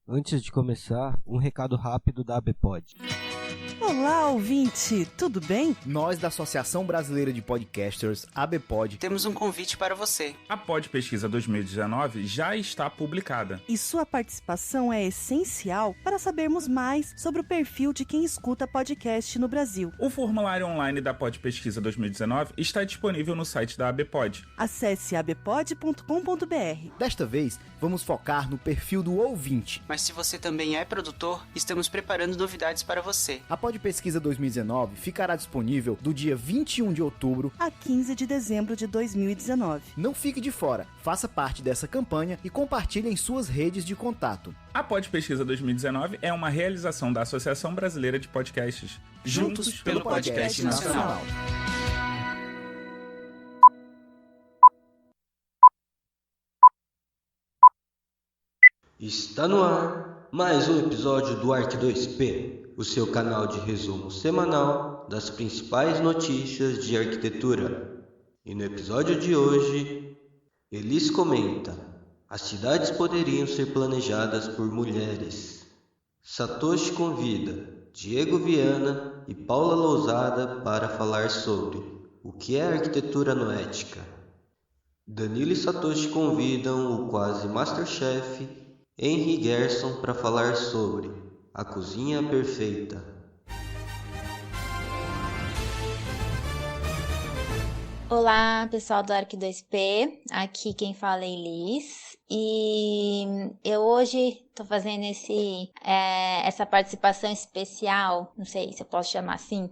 Antes de começar, um recado rápido da ABPOD. Olá, ouvinte! Tudo bem? Nós da Associação Brasileira de Podcasters, ABPOD, temos um convite para você. A Pod Pesquisa 2019 já está publicada. E sua participação é essencial para sabermos mais sobre o perfil de quem escuta podcast no Brasil. O formulário online da Pod Pesquisa 2019 está disponível no site da ABPOD. Acesse abpod.com.br. Desta vez, vamos focar no perfil do ouvinte. Mas se você também é produtor, estamos preparando novidades para você. A Pod Pesquisa 2019 ficará disponível do dia 21 de outubro a 15 de dezembro de 2019. Não fique de fora, faça parte dessa campanha e compartilhe em suas redes de contato. A Pod Pesquisa 2019 é uma realização da Associação Brasileira de Podcasts. Juntos pelo Podcast Nacional. Está no ar mais um episódio do Arq 2P, o seu canal de resumo semanal das principais notícias de arquitetura. E no episódio de hoje, Elis comenta: as cidades poderiam ser planejadas por mulheres. Satoshi convida Diego Viana e Paula Lousada para falar sobre o que é arquitetura noética. Danilo e Satoshi convidam o quase Masterchef Henry Gerson para falar sobre a cozinha perfeita. Olá, pessoal do Arq 2P, aqui quem fala é Elis, e eu hoje estou fazendo essa participação especial, não sei se eu posso chamar assim.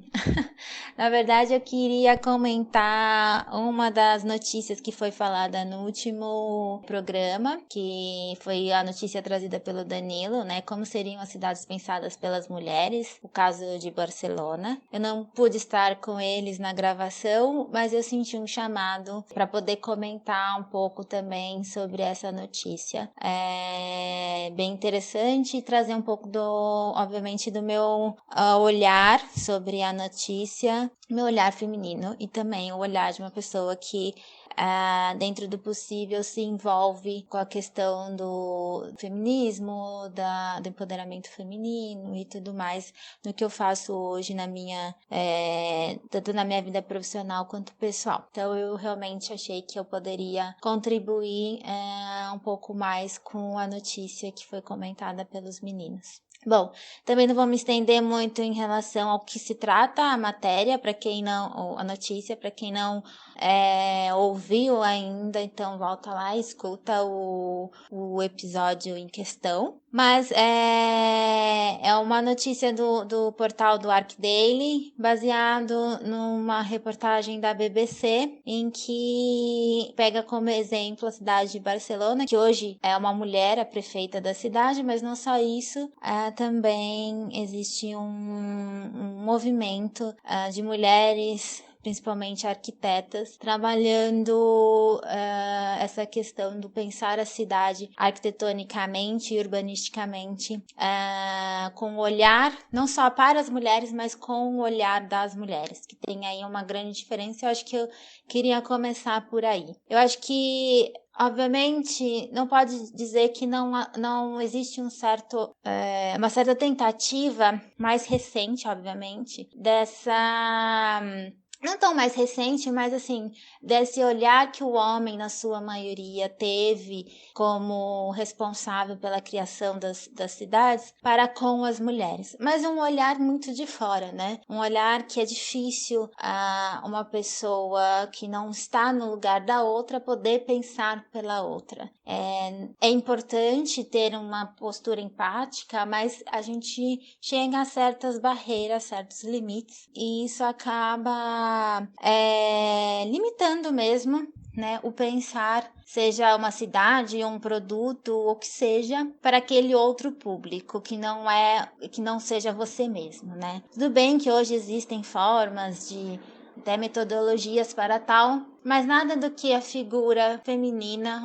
Na verdade, eu queria comentar uma das notícias que foi falada no último programa, que foi a notícia trazida pelo Danilo, né? Como seriam as cidades pensadas pelas mulheres, o caso de Barcelona. Eu não pude estar com eles na gravação, mas eu senti um chamado para poder comentar um pouco também sobre essa notícia. É bem interessante trazer um pouco obviamente, do meu olhar sobre a notícia, meu olhar feminino e também o olhar de uma pessoa que dentro do possível se envolve com a questão do feminismo, do empoderamento feminino e tudo mais no que eu faço hoje tanto na minha vida profissional quanto pessoal. Então eu realmente achei que eu poderia contribuir um pouco mais com a notícia que foi comentada pelos meninos. Bom, também não vou me estender muito em relação ao que se trata a matéria, a notícia, para quem não ouviu ainda, então volta lá e escuta o episódio em questão. Mas é uma notícia do portal do ArcDaily, baseado numa reportagem da BBC, em que pega como exemplo a cidade de Barcelona, que hoje é uma mulher a prefeita da cidade, mas não só isso, também existe um movimento de mulheres, principalmente arquitetas, trabalhando essa questão do pensar a cidade arquitetonicamente e urbanisticamente, com o olhar, não só para as mulheres, mas com o olhar das mulheres, que tem aí uma grande diferença. Eu acho que eu queria começar por aí. Eu acho que obviamente, não pode dizer que não existe uma certa tentativa mais recente, obviamente, não tão mais recente, mas assim, desse olhar que o homem, na sua maioria, teve como responsável pela criação das cidades para com as mulheres. Mas um olhar muito de fora, né? Um olhar que é difícil uma pessoa que não está no lugar da outra poder pensar pela outra. É importante ter uma postura empática, mas a gente chega a certas barreiras, certos limites, e isso acaba limitando mesmo, né, o pensar, seja uma cidade, um produto, ou que seja, para aquele outro público que não seja você mesmo, né? Tudo bem que hoje existem formas de até metodologias para tal, mas nada do que a figura feminina,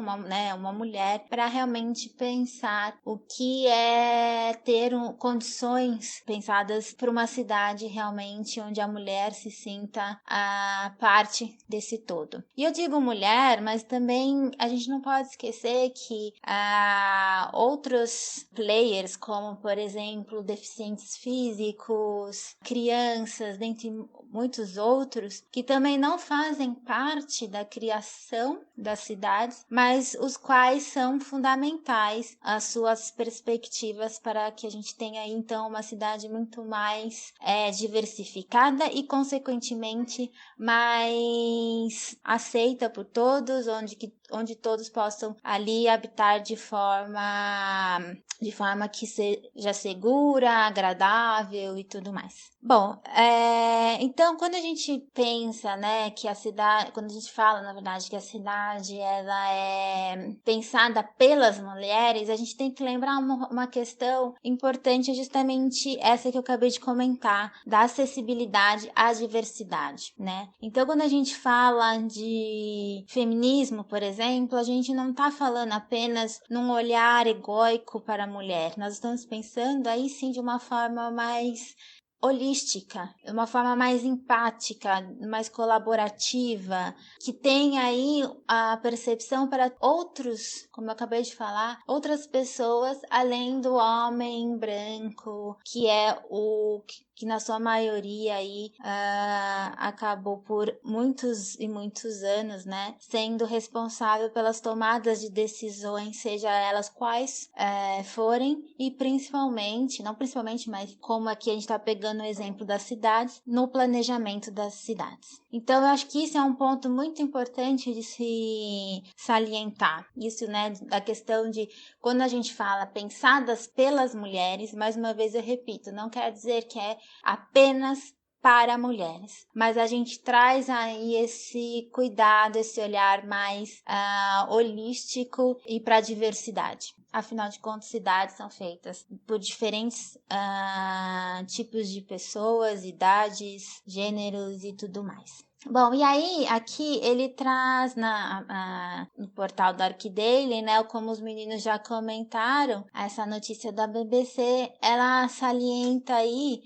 uma mulher, para realmente pensar o que é ter condições pensadas para uma cidade realmente onde a mulher se sinta a parte desse todo. E eu digo mulher, mas também a gente não pode esquecer que outros players, como por exemplo deficientes físicos, crianças, dentre muitos outros, que também não fazem parte da criação das cidades, mas os quais são fundamentais as suas perspectivas para que a gente tenha aí, então, uma cidade muito mais diversificada e, consequentemente, mais aceita por todos, onde todos possam ali habitar de forma que seja segura, agradável e tudo mais. Bom, então quando a gente pensa, né, que a cidade, quando a gente fala, na verdade, que a cidade ela é pensada pelas mulheres, a gente tem que lembrar uma questão importante, justamente essa que eu acabei de comentar, da acessibilidade à diversidade, né? Então quando a gente fala de feminismo, por exemplo, a gente não está falando apenas num olhar egóico para a mulher, nós estamos pensando aí sim de uma forma mais holística, uma forma mais empática, mais colaborativa, que tem aí a percepção para outros, como eu acabei de falar, outras pessoas além do homem branco, que é o que na sua maioria aí acabou por muitos e muitos anos, né, sendo responsável pelas tomadas de decisões, seja elas quais forem, e não principalmente, mas como aqui a gente está pegando o exemplo das cidades, no planejamento das cidades. Então, eu acho que isso é um ponto muito importante de se salientar. Isso, né, da questão de quando a gente fala pensadas pelas mulheres, mais uma vez eu repito, não quer dizer que é apenas para mulheres, mas a gente traz aí esse cuidado, esse olhar mais holístico e para a diversidade. Afinal de contas, cidades são feitas por diferentes tipos de pessoas, idades, gêneros e tudo mais. Bom, e aí aqui ele traz no portal do ArcDaily, né, como os meninos já comentaram, essa notícia da BBC, ela salienta aí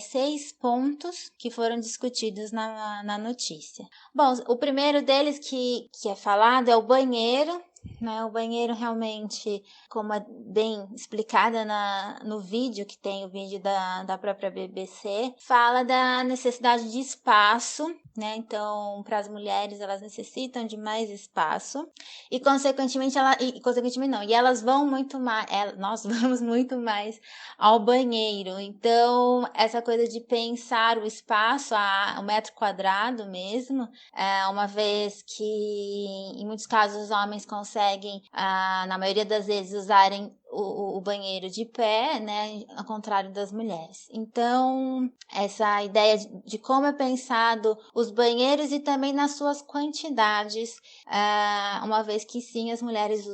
6 pontos que foram discutidos na notícia. Bom, o primeiro deles que é falado é o banheiro, né? O banheiro realmente, como é bem explicada no vídeo, que tem o vídeo da própria BBC, fala da necessidade de espaço, né? Então, para as mulheres, elas necessitam de mais espaço e, consequentemente, elas vão muito mais, nós vamos muito mais ao banheiro. Então, essa coisa de pensar o espaço, o metro quadrado mesmo, uma vez que, em muitos casos, os homens conseguem, na maioria das vezes, usarem o banheiro de pé, né, ao contrário das mulheres. Então, essa ideia de como é pensado os banheiros e também nas suas quantidades, uma vez que sim, as mulheres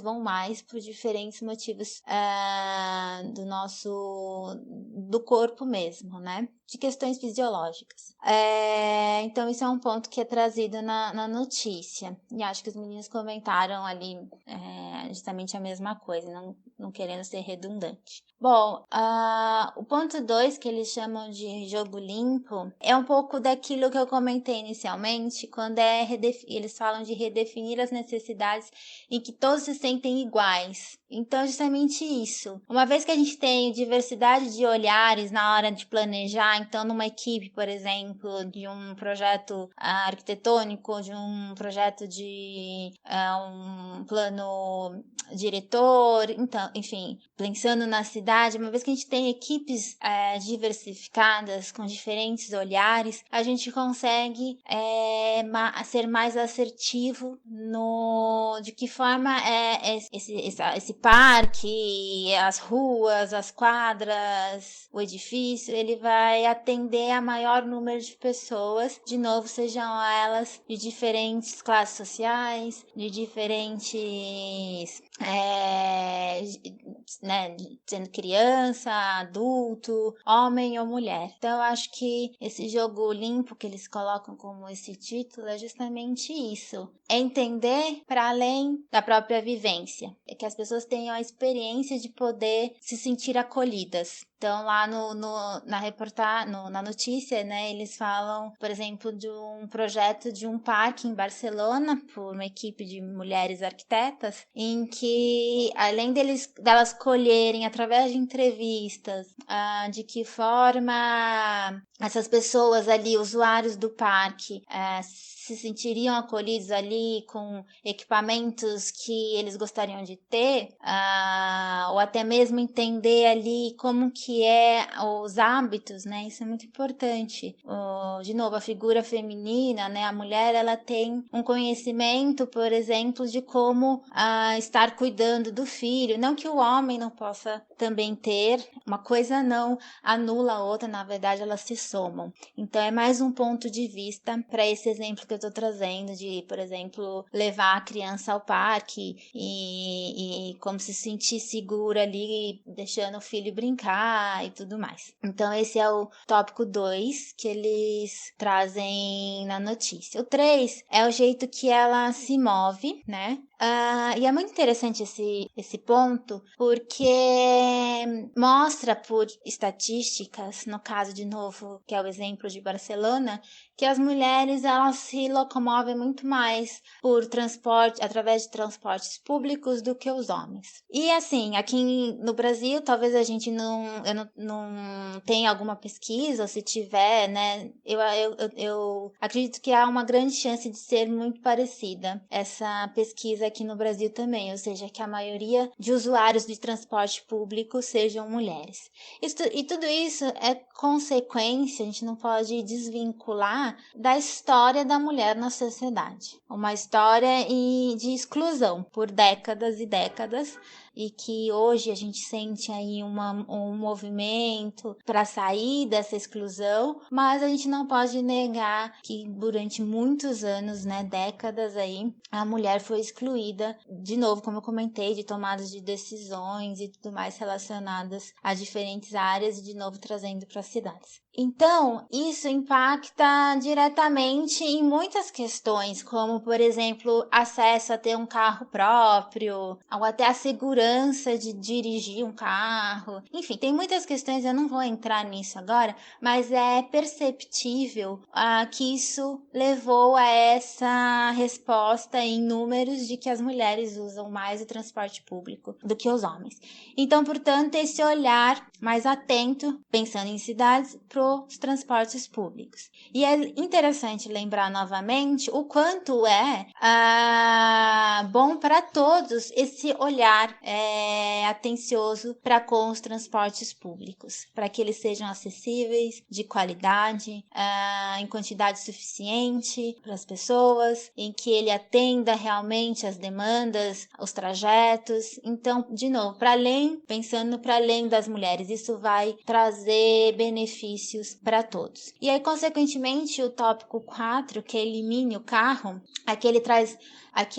vão mais por diferentes motivos do corpo mesmo, né, de questões fisiológicas. Então, isso é um ponto que é trazido na notícia, e acho que os meninos comentaram ali justamente a mesma coisa, não querendo ser redundante. Bom, o ponto 2, que eles chamam de jogo limpo, é um pouco daquilo que eu comentei inicialmente, quando eles falam de redefinir as necessidades em que todos se sentem iguais. Então, justamente isso. Uma vez que a gente tem diversidade de olhares na hora de planejar, então numa equipe, por exemplo, de um projeto arquitetônico, de um projeto de um plano diretor, então, enfim, pensando na cidade, uma vez que a gente tem equipes diversificadas, com diferentes olhares, a gente consegue ser mais assertivo de que forma esse parque, as ruas, as quadras, o edifício, ele vai atender a maior número de pessoas, de novo, sejam elas de diferentes classes sociais, de diferentes né, sendo criança, adulto, homem ou mulher. Então eu acho que esse jogo limpo que eles colocam como esse título é justamente isso. É entender para além da própria vivência. É que as pessoas tenham a experiência de poder se sentir acolhidas. Então, lá na reportagem, na notícia, né, eles falam, por exemplo, de um projeto de um parque em Barcelona, por uma equipe de mulheres arquitetas, em que, além delas colherem, através de entrevistas, de que forma essas pessoas ali, usuários do parque, se sentiriam acolhidos ali com equipamentos que eles gostariam de ter, ou até mesmo entender ali como que é os hábitos, né? Isso é muito importante. De novo, a figura feminina, né? A mulher, ela tem um conhecimento, por exemplo, de como estar cuidando do filho. Não que o homem não possa também ter, uma coisa não anula a outra, na verdade elas se somam. Então é mais um ponto de vista para esse exemplo que eu estou trazendo de, por exemplo, levar a criança ao parque e como se sentir segura ali, deixando o filho brincar e tudo mais. Então esse é o tópico 2 que eles trazem na notícia. O 3 é o jeito que ela se move, né? E é muito interessante esse ponto, porque mostra por estatísticas, no caso de novo, que é o exemplo de Barcelona, que as mulheres elas se locomovem muito mais por transporte, através de transportes públicos do que os homens. E assim, aqui no Brasil, talvez a gente não tenha alguma pesquisa, ou se tiver, né, eu acredito que há uma grande chance de ser muito parecida essa pesquisa aqui no Brasil também, ou seja, que a maioria de usuários de transporte público sejam mulheres. E tudo isso é consequência, a gente não pode desvincular da história da mulher na sociedade. Uma história de exclusão por décadas e décadas, e que hoje a gente sente aí um movimento para sair dessa exclusão, mas a gente não pode negar que durante muitos anos, né, décadas aí, a mulher foi excluída, de novo, como eu comentei, de tomadas de decisões e tudo mais relacionadas a diferentes áreas, e de novo trazendo para as cidades. Então, isso impacta diretamente em muitas questões, como, por exemplo, acesso a ter um carro próprio, ou até a segurança de dirigir um carro. Enfim, tem muitas questões, eu não vou entrar nisso agora, mas é perceptível que isso levou a essa resposta em números de que as mulheres usam mais o transporte público do que os homens. Então, portanto, esse olhar mais atento, pensando em cidades, para os transportes públicos. E é interessante lembrar novamente o quanto é bom para todos esse olhar atencioso para com os transportes públicos, para que eles sejam acessíveis, de qualidade, em quantidade suficiente para as pessoas, em que ele atenda realmente as demandas, os trajetos. Então, de novo, pensando para além das mulheres, isso vai trazer benefícios para todos. E aí, consequentemente, o tópico 4, que é elimine o carro, aqui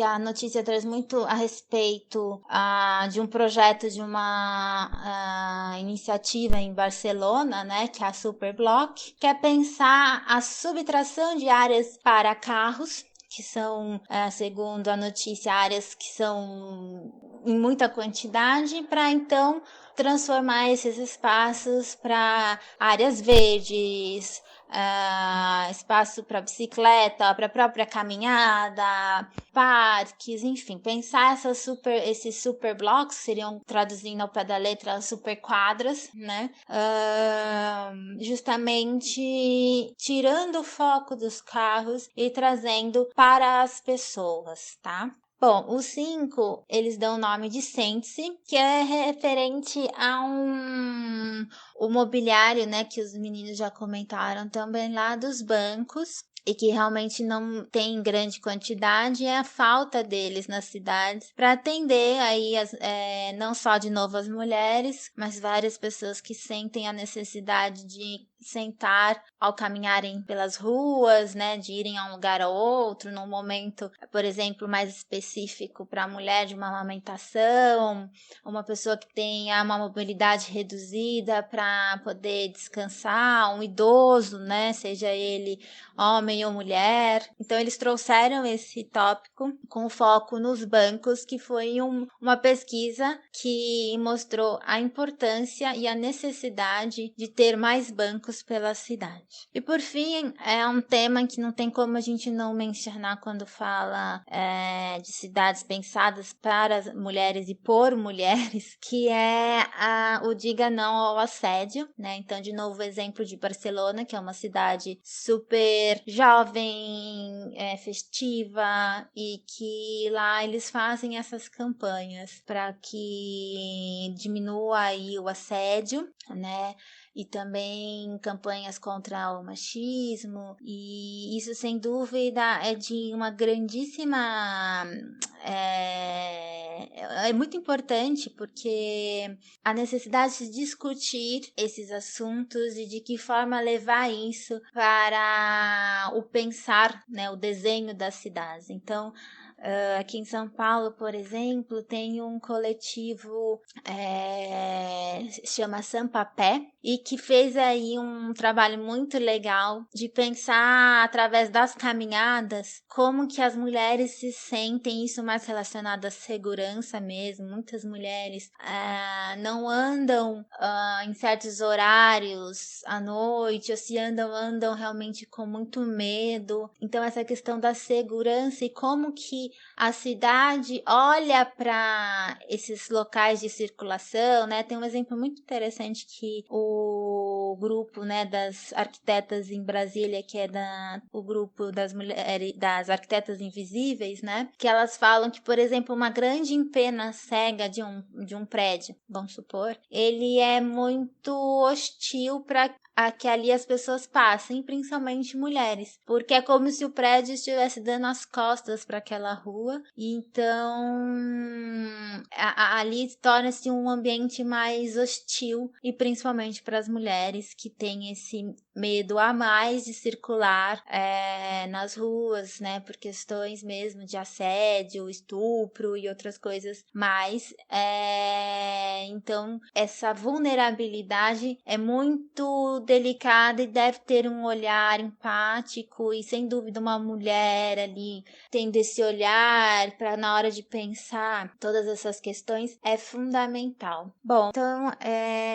a notícia traz muito a respeito de um projeto, de uma iniciativa em Barcelona, né, que é a Superblock, que é pensar a subtração de áreas para carros, que são, segundo a notícia, áreas que são em muita quantidade, para então transformar esses espaços para áreas verdes, espaço para bicicleta, para a própria caminhada, parques, enfim, pensar esses super blocos, seriam, traduzindo ao pé da letra, super quadras, né? Justamente tirando o foco dos carros e trazendo para as pessoas, tá? Bom, os 5, eles dão o nome de Sente-se, que é referente a o mobiliário, né, que os meninos já comentaram também lá dos bancos, e que realmente não tem grande quantidade, é a falta deles nas cidades para atender aí não só de novo as mulheres, mas várias pessoas que sentem a necessidade de sentar ao caminharem pelas ruas, né, de irem a um lugar ou outro, num momento, por exemplo, mais específico para a mulher de uma amamentação, uma pessoa que tenha uma mobilidade reduzida para poder descansar, um idoso, né, seja ele homem ou mulher. Então eles trouxeram esse tópico com foco nos bancos, que foi uma pesquisa que mostrou a importância e a necessidade de ter mais bancos pela cidade. E por fim, é um tema que não tem como a gente não mencionar quando fala de cidades pensadas para mulheres e por mulheres, que é o Diga Não ao Assédio, né? Então, de novo, o exemplo de Barcelona, que é uma cidade super jovem, festiva, e que lá eles fazem essas campanhas para que diminua aí o assédio, né? E também campanhas contra o machismo, e isso sem dúvida é de uma grandíssima... É muito importante, porque a necessidade de discutir esses assuntos e de que forma levar isso para o pensar, né, o desenho das cidades. Então, aqui em São Paulo, por exemplo, tem um coletivo chama Sampapé, e que fez aí um trabalho muito legal de pensar através das caminhadas como que as mulheres se sentem, isso mais relacionado à segurança mesmo. Muitas mulheres não andam em certos horários à noite, ou se andam realmente com muito medo. Então essa questão da segurança e como que a cidade olha para esses locais de circulação, né? Tem um exemplo muito interessante que o grupo, né, das arquitetas em Brasília, que é o grupo das mulheres, das arquitetas invisíveis, né? Que elas falam que, por exemplo, uma grande empena cega de um prédio, vamos supor, ele é muito hostil para que ali as pessoas passem, principalmente mulheres, porque é como se o prédio estivesse dando as costas para aquela rua, e então ali torna-se um ambiente mais hostil, e principalmente para as mulheres que têm esse medo a mais de circular nas ruas, né, por questões mesmo de assédio, estupro e outras coisas mais. Então essa vulnerabilidade é muito delicada e deve ter um olhar empático, e sem dúvida uma mulher ali tendo esse olhar para na hora de pensar todas essas questões é fundamental. Bom, então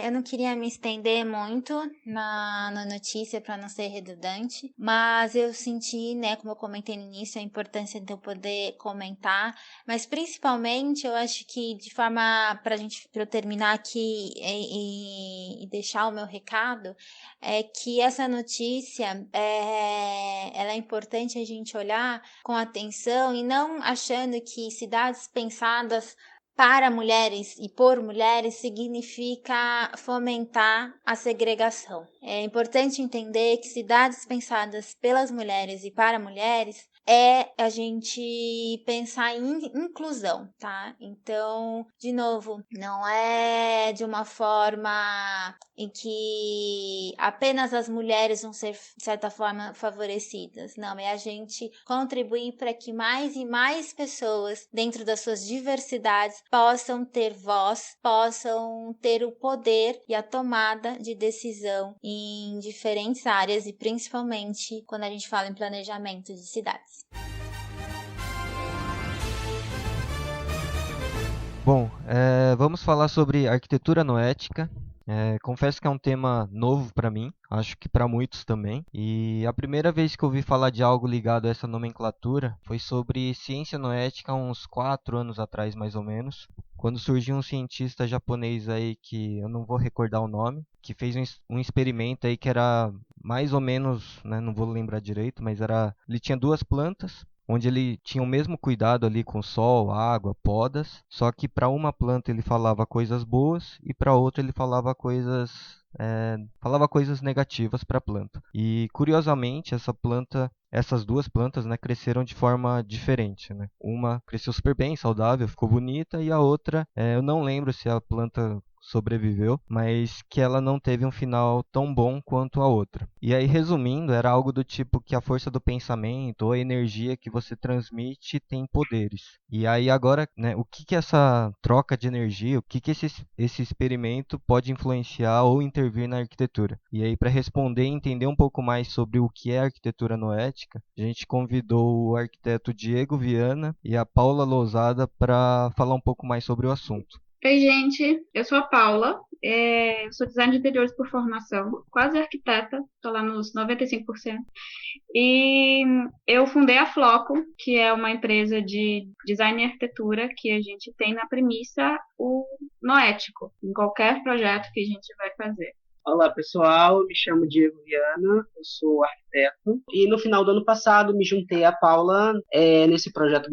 eu não queria me estender muito na notícia para não ser redundante, mas eu senti, né, como eu comentei no início, a importância de eu poder comentar, mas principalmente eu acho que de forma para eu terminar aqui e deixar o meu recado, é que essa notícia ela é importante a gente olhar com atenção e não achando que cidades pensadas para mulheres e por mulheres significa fomentar a segregação. É importante entender que cidades pensadas pelas mulheres e para mulheres é a gente pensar em inclusão, tá? Então, de novo, não é de uma forma em que apenas as mulheres vão ser, de certa forma, favorecidas. Não, é a gente contribuir para que mais e mais pessoas, dentro das suas diversidades, possam ter voz, possam ter o poder e a tomada de decisão em diferentes áreas, e principalmente quando a gente fala em planejamento de cidades. Bom, vamos falar sobre arquitetura noética. Confesso que é um tema novo para mim, acho que para muitos também. E a primeira vez que eu ouvi falar de algo ligado a essa nomenclatura foi sobre ciência noética há uns 4 anos atrás, mais ou menos, quando surgiu um cientista japonês aí, que eu não vou recordar o nome, que fez um experimento aí que era mais ou menos, né, não vou lembrar direito, mas ele tinha 2 plantas, onde ele tinha o mesmo cuidado ali com sol, água, podas, só que para uma planta ele falava coisas boas e para outra ele falava coisas negativas para a planta. E curiosamente essas 2 plantas, né, cresceram de forma diferente, né? Uma cresceu super bem, saudável, ficou bonita, e a outra, eu não lembro se a planta sobreviveu, mas que ela não teve um final tão bom quanto a outra. E aí, resumindo, era algo do tipo que a força do pensamento ou a energia que você transmite tem poderes. E aí agora, né, o que que essa troca de energia, o que que esse experimento pode influenciar ou intervir na arquitetura? E aí, para responder e entender um pouco mais sobre o que é arquitetura noética, a gente convidou o arquiteto Diego Viana e a Paula Lousada para falar um pouco mais sobre o assunto. Oi, gente, eu sou a Paula, eu sou design de interiores por formação, quase arquiteta, estou lá nos 95%. E eu fundei a Floco, que é uma empresa de design e arquitetura que a gente tem na premissa o noético, em qualquer projeto que a gente vai fazer. Olá pessoal, me chamo Diego Viana, eu sou arquiteto e no final do ano passado me juntei à Paula nesse projeto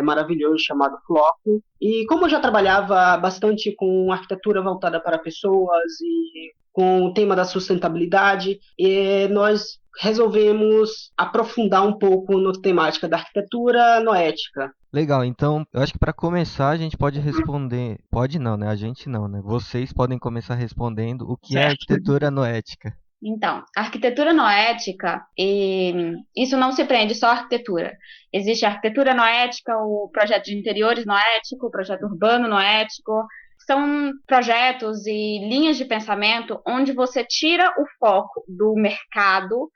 maravilhoso chamado Floco. E como eu já trabalhava bastante com arquitetura voltada para pessoas e com o tema da sustentabilidade, nós resolvemos aprofundar um pouco na temática da arquitetura noética. Legal, então eu acho que para começar a gente pode responder. Pode não, né? A gente não, né? Vocês podem começar respondendo o que é arquitetura noética. Então, a arquitetura noética, isso não se prende só à arquitetura. Existe a arquitetura noética, o projeto de interiores noético, o projeto urbano noético. São projetos e linhas de pensamento onde você tira o foco do mercado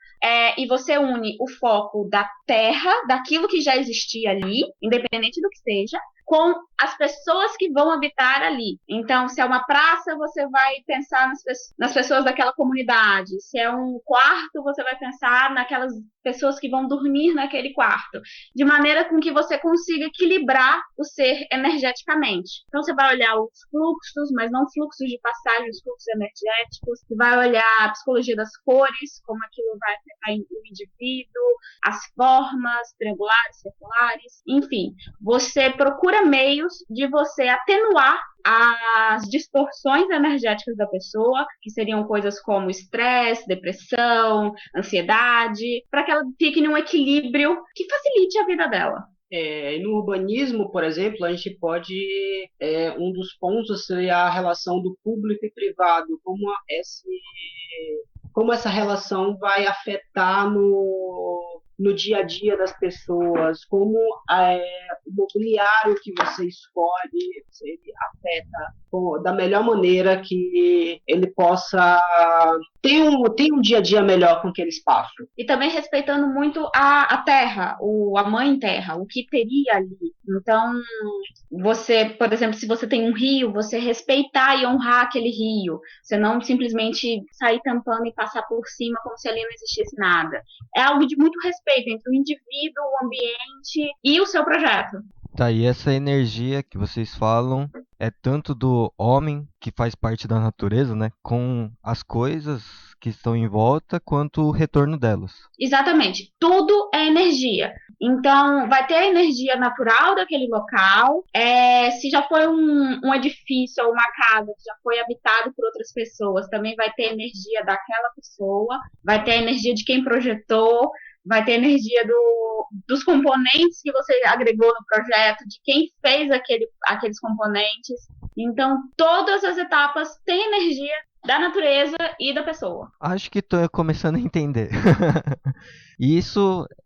e você une o foco da terra, daquilo que já existia ali, independente do que seja, com as pessoas que vão habitar ali. Então, se é uma praça, você vai pensar nas pessoas daquela comunidade. Se é um quarto, você vai pensar naquelas pessoas que vão dormir naquele quarto. De maneira com que você consiga equilibrar o ser energeticamente. Então, você vai olhar os fluxos, mas não fluxos de passagem, os fluxos energéticos. Você vai olhar a psicologia das cores, como aquilo vai afetar o indivíduo, as formas triangulares, circulares, enfim. Você procura meios de você atenuar as distorções energéticas da pessoa, que seriam coisas como estresse, depressão, ansiedade, para que ela fique em um equilíbrio que facilite a vida dela. No urbanismo, por exemplo, a gente pode... um dos pontos seria a relação do público e privado, como essa relação vai afetar no dia a dia das pessoas, como o mobiliário que você escolhe, ele afeta da melhor maneira que ele possa ter um dia a dia melhor com aquele espaço. E também respeitando muito a terra, a mãe terra, o que teria ali. Então, você, por exemplo, se você tem um rio, você respeitar e honrar aquele rio. Você não simplesmente sair tampando e passar por cima como se ali não existisse nada. É algo de muito respeito entre o indivíduo, o ambiente e o seu projeto. Tá, e essa energia que vocês falam é tanto do homem, que faz parte da natureza, né, com as coisas que estão em volta, quanto o retorno delas. Exatamente. Tudo é energia. Então, vai ter a energia natural daquele local. Se já foi um edifício ou uma casa que já foi habitado por outras pessoas, também vai ter energia daquela pessoa, vai ter a energia de quem projetou, vai ter energia dos componentes que você agregou no projeto, de quem fez aqueles componentes. Então, todas as etapas têm energia da natureza e da pessoa. Acho que estou começando a entender. E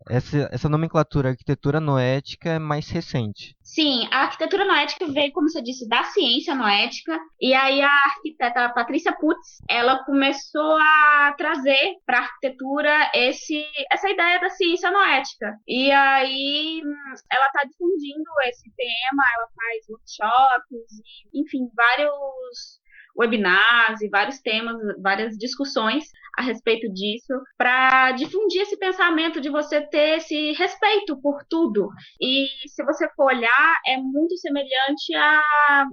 essa nomenclatura arquitetura noética é mais recente. Sim, a arquitetura noética veio, como você disse, da ciência noética. E aí a arquiteta Patrícia Putz, ela começou a trazer para a arquitetura essa ideia da ciência noética. E aí ela está difundindo esse tema, ela faz workshops, e, enfim, vários webinars e vários temas, várias discussões a respeito disso, para difundir esse pensamento de você ter esse respeito por tudo. E se você for olhar, é muito semelhante a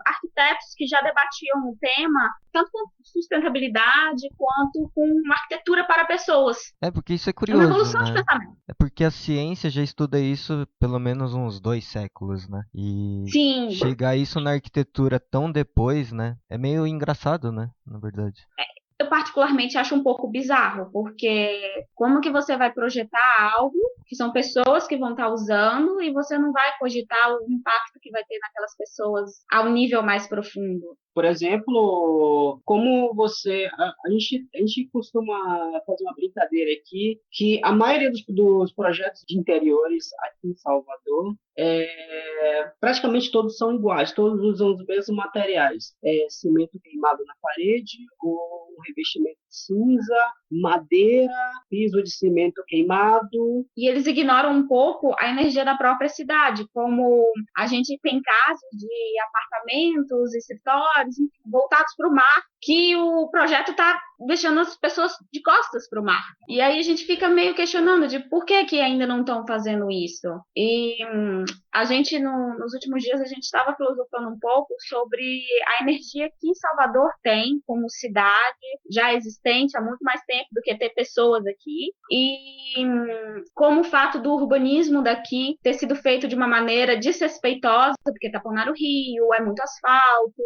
arquitetos que já debatiam o tema, tanto com sustentabilidade quanto com arquitetura para pessoas. Porque isso é É curioso, uma evolução de né? pensamento. É porque a ciência já estuda isso pelo menos uns 2 séculos, né? E Sim. chegar isso na arquitetura tão depois, né? É meio engraçado, né? Na verdade. Eu particularmente acho um pouco bizarro, porque como que você vai projetar algo que são pessoas que vão estar usando e você não vai cogitar o impacto que vai ter naquelas pessoas ao nível mais profundo. Por exemplo, como a gente costuma fazer uma brincadeira aqui, que a maioria dos projetos de interiores aqui em Salvador, praticamente todos são iguais, todos usam os mesmos materiais. Cimento queimado na parede, ou um revestimento cinza, madeira, piso de cimento queimado. E eles ignoram um pouco a energia da própria cidade, como a gente tem casos de apartamentos, escritórios, voltados para o mar, que o projeto está deixando as pessoas de costas para o mar. E aí a gente fica meio questionando de por que ainda não estão fazendo isso. E a gente, nos últimos dias, a gente estava filosofando um pouco sobre a energia que Salvador tem como cidade já existente há muito mais tempo do que ter pessoas aqui. E como o fato do urbanismo daqui ter sido feito de uma maneira desrespeitosa, porque taponaram o rio, é muito asfalto,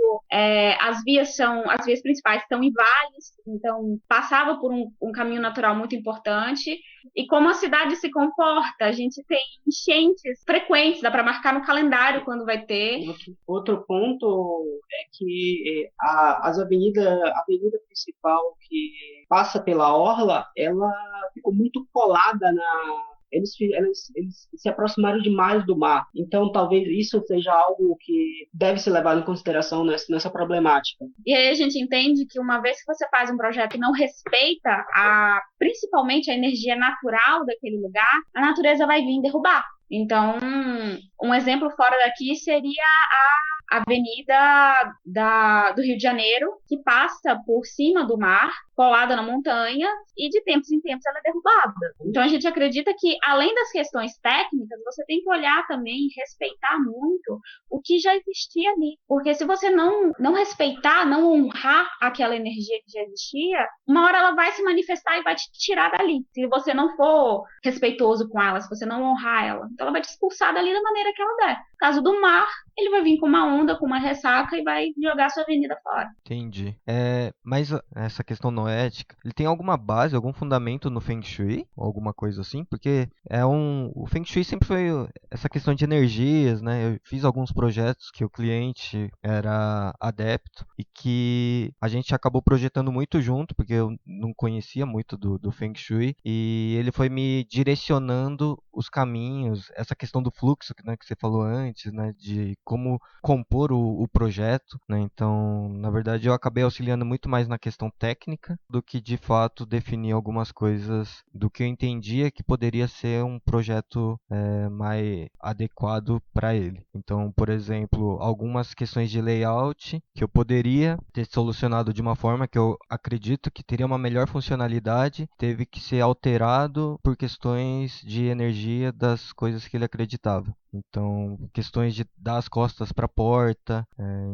as vias principais estão em vales, então passava por um caminho natural muito importante. E como a cidade se comporta, a gente tem enchentes frequentes, dá para marcar no calendário quando vai ter. Outro ponto é que a avenida principal que passa pela orla, ela ficou muito colada eles se aproximaram demais do mar. Então, talvez isso seja algo que deve ser levado em consideração nessa problemática. E aí a gente entende que uma vez que você faz um projeto que não respeita principalmente a energia natural daquele lugar, a natureza vai vir derrubar. Então, um exemplo fora daqui seria a avenida do Rio de Janeiro, que passa por cima do mar, colada na montanha, e de tempos em tempos ela é derrubada. Então a gente acredita que, além das questões técnicas, você tem que olhar também e respeitar muito o que já existia ali. Porque se você não respeitar, não honrar aquela energia que já existia, uma hora ela vai se manifestar e vai te tirar dali. Se você não for respeitoso com ela, se você não honrar ela, então ela vai te expulsar dali da maneira que ela der. No caso do mar, ele vai vir com uma onda, com uma ressaca e vai jogar sua avenida fora. Entendi. Mas essa questão noética, ele tem alguma base, algum fundamento no Feng Shui? Ou alguma coisa assim? Porque o Feng Shui sempre foi essa questão de energias, né? Eu fiz alguns projetos que o cliente era adepto e que a gente acabou projetando muito junto, porque eu não conhecia muito do Feng Shui, e ele foi me direcionando os caminhos, essa questão do fluxo, né, que você falou antes, né, de como compor o projeto, né? Então, na verdade, eu acabei auxiliando muito mais na questão técnica do que, de fato, definir algumas coisas do que eu entendia que poderia ser um projeto mais adequado para ele. Então, por exemplo, algumas questões de layout que eu poderia ter solucionado de uma forma que eu acredito que teria uma melhor funcionalidade, teve que ser alterado por questões de energia das coisas que ele acreditava. Então, questões de dar as costas para a porta,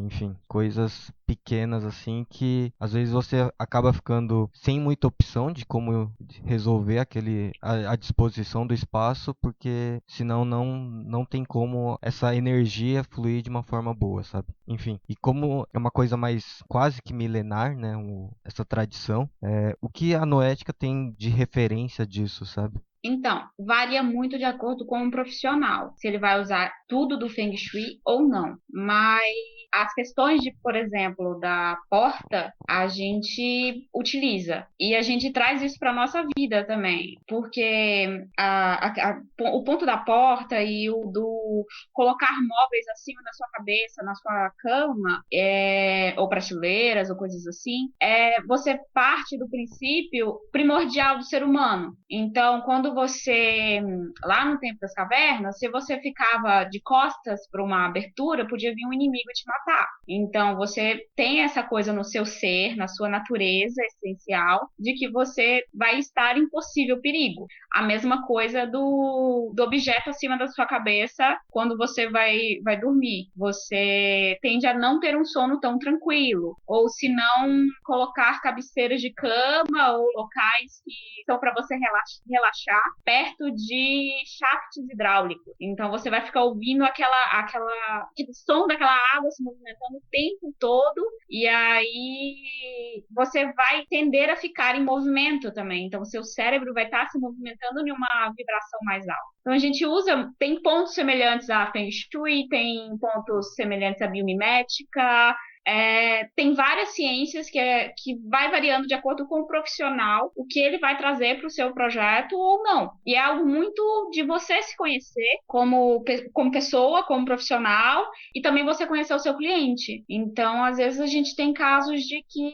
enfim, coisas pequenas assim que às vezes você acaba ficando sem muita opção de como resolver a disposição do espaço, porque senão não tem como essa energia fluir de uma forma boa, sabe? Enfim, e como é uma coisa mais quase que milenar, né, essa tradição, o que a noética tem de referência disso, sabe? Então, varia muito de acordo com o profissional, se ele vai usar tudo do Feng Shui ou não. Mas as questões de, por exemplo, da porta, a gente utiliza. E a gente traz isso para a nossa vida também. Porque o ponto da porta e o do colocar móveis acima da sua cabeça, na sua cama, ou prateleiras, ou coisas assim, você parte do princípio primordial do ser humano. Então, quando você, lá no tempo das cavernas, se você ficava de costas para uma abertura, podia vir um inimigo te matar. Então, você tem essa coisa no seu ser, na sua natureza essencial, de que você vai estar em possível perigo. A mesma coisa do objeto acima da sua cabeça quando você vai dormir. Você tende a não ter um sono tão tranquilo. Ou se não, colocar cabeceiras de cama ou locais que são para você relaxar ficar perto de shafts hidráulicos. Então você vai ficar ouvindo aquele som daquela água se movimentando o tempo todo, e aí você vai tender a ficar em movimento também. Então o seu cérebro vai estar se movimentando em uma vibração mais alta. Então a gente tem pontos semelhantes a Feng Shui, tem pontos semelhantes a biomimética. Tem várias ciências que vai variando de acordo com o profissional, o que ele vai trazer para o seu projeto ou não. E é algo muito de você se conhecer como pessoa, como profissional, e também você conhecer o seu cliente. Então, às vezes, a gente tem casos de que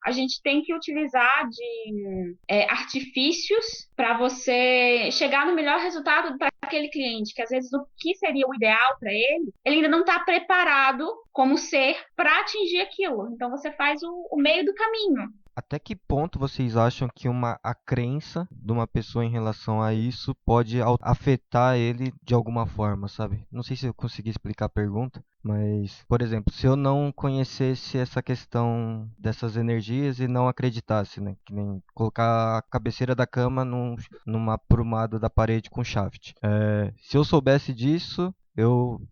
a gente tem que utilizar de artifícios para você chegar no melhor resultado para aquele cliente, que às vezes o que seria o ideal para ele ainda não está preparado como ser para atingir aquilo. Então você faz o meio do caminho. Até que ponto vocês acham que a crença de uma pessoa em relação a isso pode afetar ele de alguma forma, sabe? Não sei se eu consegui explicar a pergunta, mas, por exemplo, se eu não conhecesse essa questão dessas energias e não acreditasse, né? Que nem colocar a cabeceira da cama numa aprumada da parede com shaft. Se eu soubesse disso,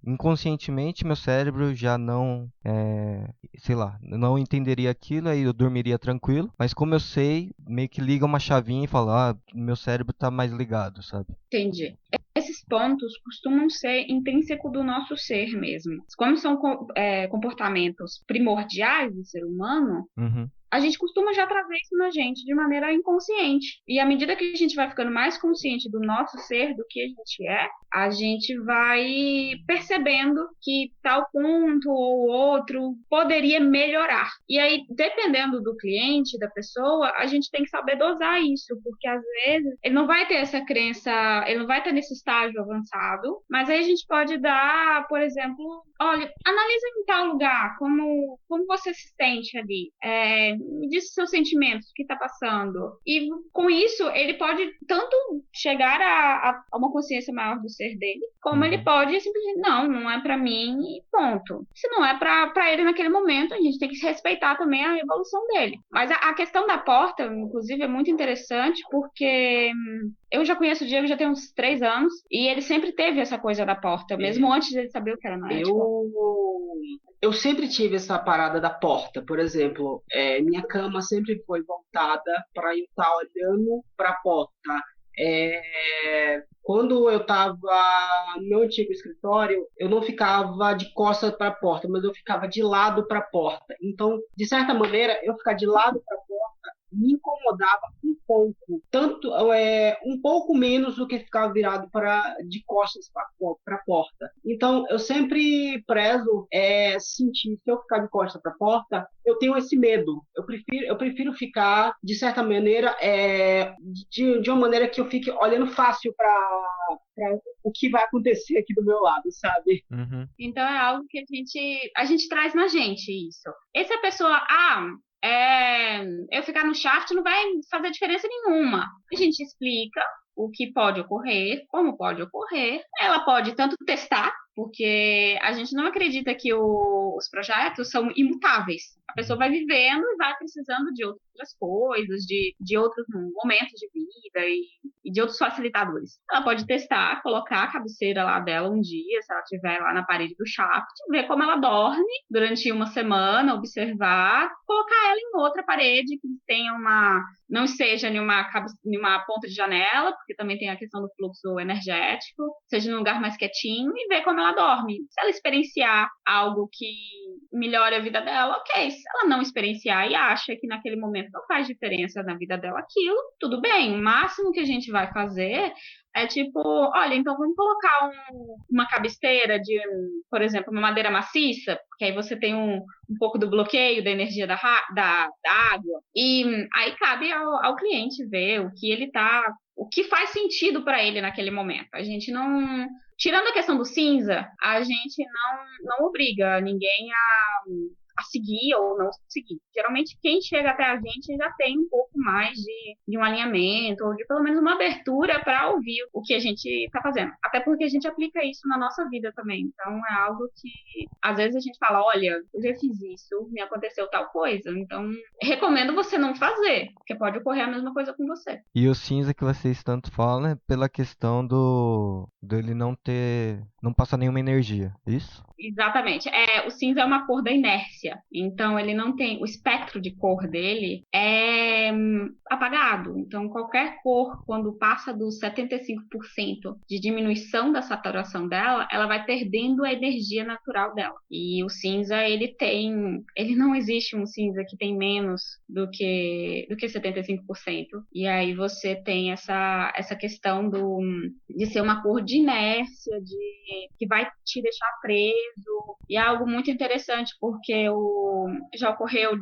inconscientemente, meu cérebro já não entenderia aquilo, aí eu dormiria tranquilo, mas como eu sei, meio que liga uma chavinha e fala, meu cérebro tá mais ligado, sabe? Entendi. Esses pontos costumam ser intrínsecos do nosso ser mesmo. Como são comportamentos primordiais do ser humano, a gente costuma já trazer isso na gente de maneira inconsciente. E à medida que a gente vai ficando mais consciente do nosso ser, do que a gente vai percebendo que tal ponto ou outro poderia melhorar. E aí, dependendo do cliente, da pessoa, a gente tem que saber dosar isso, porque às vezes ele não vai ter essa crença, ele não vai estar nesse estágio avançado, mas aí a gente pode dar, por exemplo, olha, analisa em tal lugar, como você se sente ali. Me diz os seus sentimentos, o que está passando. E com isso, ele pode tanto chegar a uma consciência maior do ser dele, como ele pode simplesmente, não é para mim e ponto. Se não é para ele naquele momento, a gente tem que respeitar também a evolução dele. Mas a questão da porta, inclusive, é muito interessante, porque eu já conheço o Diego já tem uns 3 anos, e ele sempre teve essa coisa da porta, mesmo antes de ele saber o que era noético. Eu sempre tive essa parada da porta, por exemplo, minha cama sempre foi voltada para eu estar olhando para a porta. Quando eu estava no meu antigo escritório, eu não ficava de costas para a porta, mas eu ficava de lado para a porta. Então, de certa maneira, eu ficar de lado para a porta me incomodava um pouco, tanto um pouco menos do que ficar virado de costas para a porta. Então, eu sempre prezo sentir, se eu ficar de costas para a porta, eu tenho esse medo. Eu prefiro ficar, de certa maneira, de uma maneira que eu fique olhando fácil para o que vai acontecer aqui do meu lado, sabe? Então, é algo que a gente traz na gente, isso. E se a pessoa, eu ficar no shaft não vai fazer diferença nenhuma. A gente explica o que pode ocorrer, como pode ocorrer. Ela pode tanto testar, porque a gente não acredita que os projetos são imutáveis. A pessoa vai vivendo e vai precisando de outras coisas, de outros momentos de vida e de outros facilitadores. Ela pode testar, colocar a cabeceira lá dela um dia, se ela estiver lá na parede do shaft, ver como ela dorme durante uma semana, observar, colocar ela em outra parede que tenha não esteja em uma ponta de janela, porque também tem a questão do fluxo energético, seja num lugar mais quietinho e ver como ela dorme. Se ela experienciar algo que melhore a vida dela, ok. Se ela não experienciar e acha que naquele momento não faz diferença na vida dela aquilo, tudo bem. O máximo que a gente vai fazer é tipo, olha, então vamos colocar uma cabeceira de, por exemplo, uma madeira maciça, que aí você tem um pouco do bloqueio da energia da água. E aí cabe ao cliente ver o que faz sentido para ele naquele momento. A gente não... Tirando a questão do cinza, a gente não obriga ninguém a seguir ou não seguir. Geralmente, quem chega até a gente já tem um pouco mais de um alinhamento, ou de pelo menos uma abertura para ouvir o que a gente está fazendo. Até porque a gente aplica isso na nossa vida também. Então, é algo que, às vezes, a gente fala, olha, eu já fiz isso, me aconteceu tal coisa. Então, recomendo você não fazer, porque pode ocorrer a mesma coisa com você. E o cinza que vocês tanto falam é pela questão dele não passar nenhuma energia, isso? Exatamente. O cinza é uma cor da inércia. Então, ele não tem... O espectro de cor dele é apagado. Então, qualquer cor, quando passa dos 75% de diminuição da saturação dela, ela vai perdendo a energia natural dela. E o cinza, ele não existe um cinza que tem menos do que 75%. E aí você tem essa questão de ser uma cor de inércia, que vai te deixar preso. E é algo muito interessante, porque já ocorreu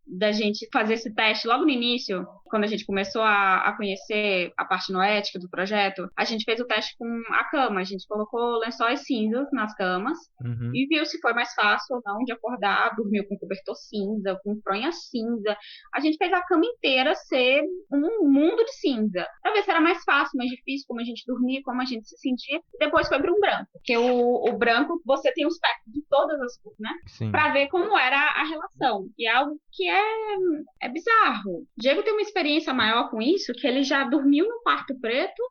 da gente fazer esse teste logo no início, quando a gente começou a conhecer a parte noética do projeto. A gente fez o teste com a cama, a gente colocou lençóis cinzas nas camas e viu se foi mais fácil ou não de acordar. Dormiu com cobertor cinza, com fronha cinza. A gente fez a cama inteira ser um mundo de cinza, pra ver se era mais fácil, mais difícil, como a gente dormia, como a gente se sentia. E depois foi para um branco, porque o branco você tem o espectro de todas as cores, né? Sim. Pra ver como era a relação. E é algo que é bizarro. Diego tem uma experiência maior com isso, que ele já dormiu no quarto preto,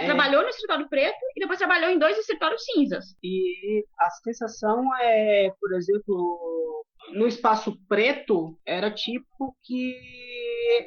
trabalhou no escritório preto e depois trabalhou em 2 escritórios cinzas. E a sensação por exemplo, no espaço preto, era tipo que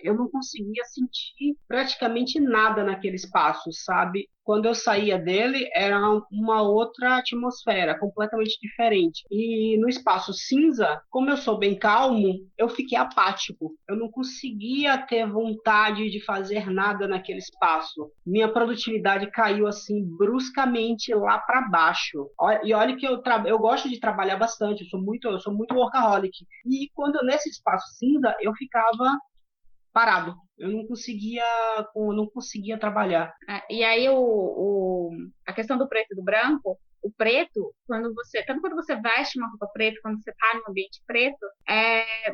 eu não conseguia sentir praticamente nada naquele espaço, sabe? Quando eu saía dele, era uma outra atmosfera, completamente diferente. E no espaço cinza, como eu sou bem calmo, eu fiquei apático. Eu não conseguia ter vontade de fazer nada naquele espaço. Minha produtividade caiu assim bruscamente lá para baixo. E olha que eu gosto de trabalhar bastante, eu sou muito workaholic. E quando nesse espaço cinza, eu ficava parado. Eu não conseguia trabalhar. E aí a questão do preto e do branco, o preto, quando você veste uma roupa preta, quando você está num ambiente preto,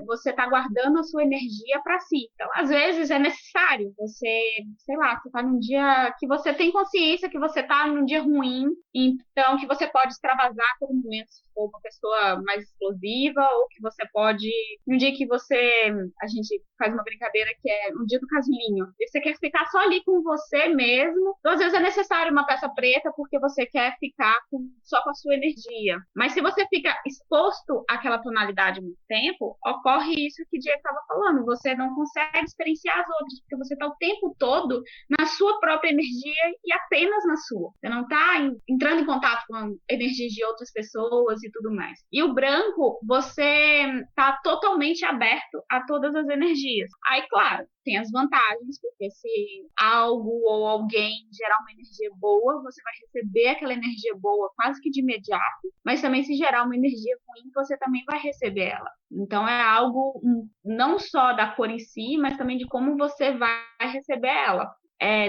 você está guardando a sua energia para si. Então, às vezes é necessário você está num dia que você tem consciência que você está num dia ruim, então que você pode extravasar a todo momento se for uma pessoa mais explosiva, ou que você pode, num dia que a gente faz uma brincadeira que é um dia do casulinho, e você quer ficar só ali com você mesmo, então às vezes é necessário uma peça preta porque você quer ficar só com a sua energia. Mas se você fica exposto àquela tonalidade muito tempo, ocorre isso que o Diego estava falando. Você não consegue experienciar as outras, porque você está o tempo todo na sua própria energia e apenas na sua. Você não está entrando em contato com a energia de outras pessoas e tudo mais. E o branco, você está totalmente aberto a todas as energias. Aí, claro, tem as vantagens, porque se algo ou alguém gerar uma energia boa, você vai receber aquela energia boa quase que de imediato, mas também se gerar uma energia ruim, você também vai receber ela. Então é algo não só da cor em si, mas também de como você vai receber ela.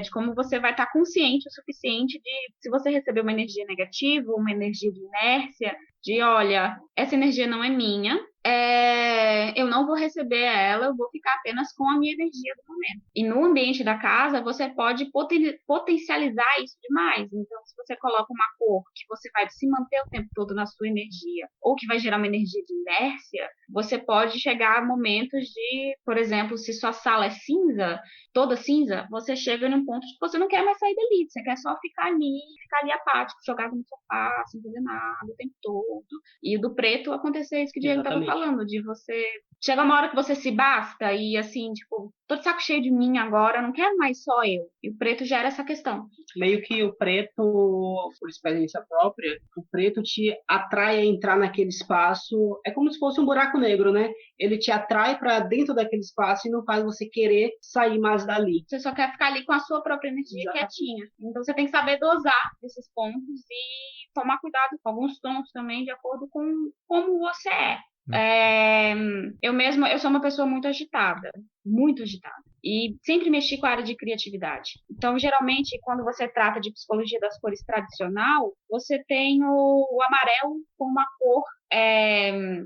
De como você vai estar consciente o suficiente de, se você receber uma energia negativa, uma energia de inércia, de olha, essa energia não é minha, eu não vou receber ela, eu vou ficar apenas com a minha energia do momento. E no ambiente da casa, você pode potencializar isso demais. Então, se você coloca uma cor que você vai se manter o tempo todo na sua energia, ou que vai gerar uma energia de inércia, você pode chegar a momentos de, por exemplo, se sua sala é cinza, toda cinza, você chega num ponto que você não quer mais sair dali, você quer só ficar ali apático, jogado no sofá, sem fazer nada o tempo todo. E do preto acontecer isso que o Diego estava falando, de você... Chega uma hora que você se basta e assim, tipo, tô de saco cheio de mim agora, não quero mais só eu. E o preto gera essa questão. Meio que o preto, por experiência própria, o preto te atrai a entrar naquele espaço, é como se fosse um buraco negro, né? Ele te atrai para dentro daquele espaço e não faz você querer sair mais dali. Você só quer ficar ali com a sua própria energia quietinha. Então você tem que saber dosar esses pontos e tomar cuidado com alguns tons também, de acordo com como você é. Eu sou uma pessoa muito agitada. e sempre mexi com a área de criatividade. Então, geralmente, quando você trata de psicologia das cores tradicional, você tem o amarelo como uma cor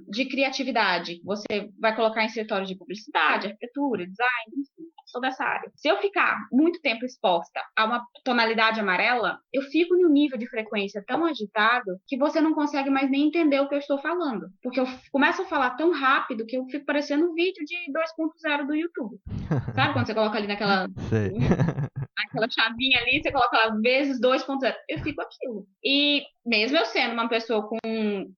de criatividade. Você vai colocar em escritório de publicidade, arquitetura, design, enfim, toda essa área. Se eu ficar muito tempo exposta a uma tonalidade amarela, eu fico em um nível de frequência tão agitado que você não consegue mais nem entender o que eu estou falando. Porque eu começo a falar tão rápido que eu fico parecendo um vídeo de 2.0 do YouTube. Sabe quando você coloca ali naquela chavinha ali, você coloca lá vezes 2.0. Eu fico aquilo. E mesmo eu sendo uma pessoa com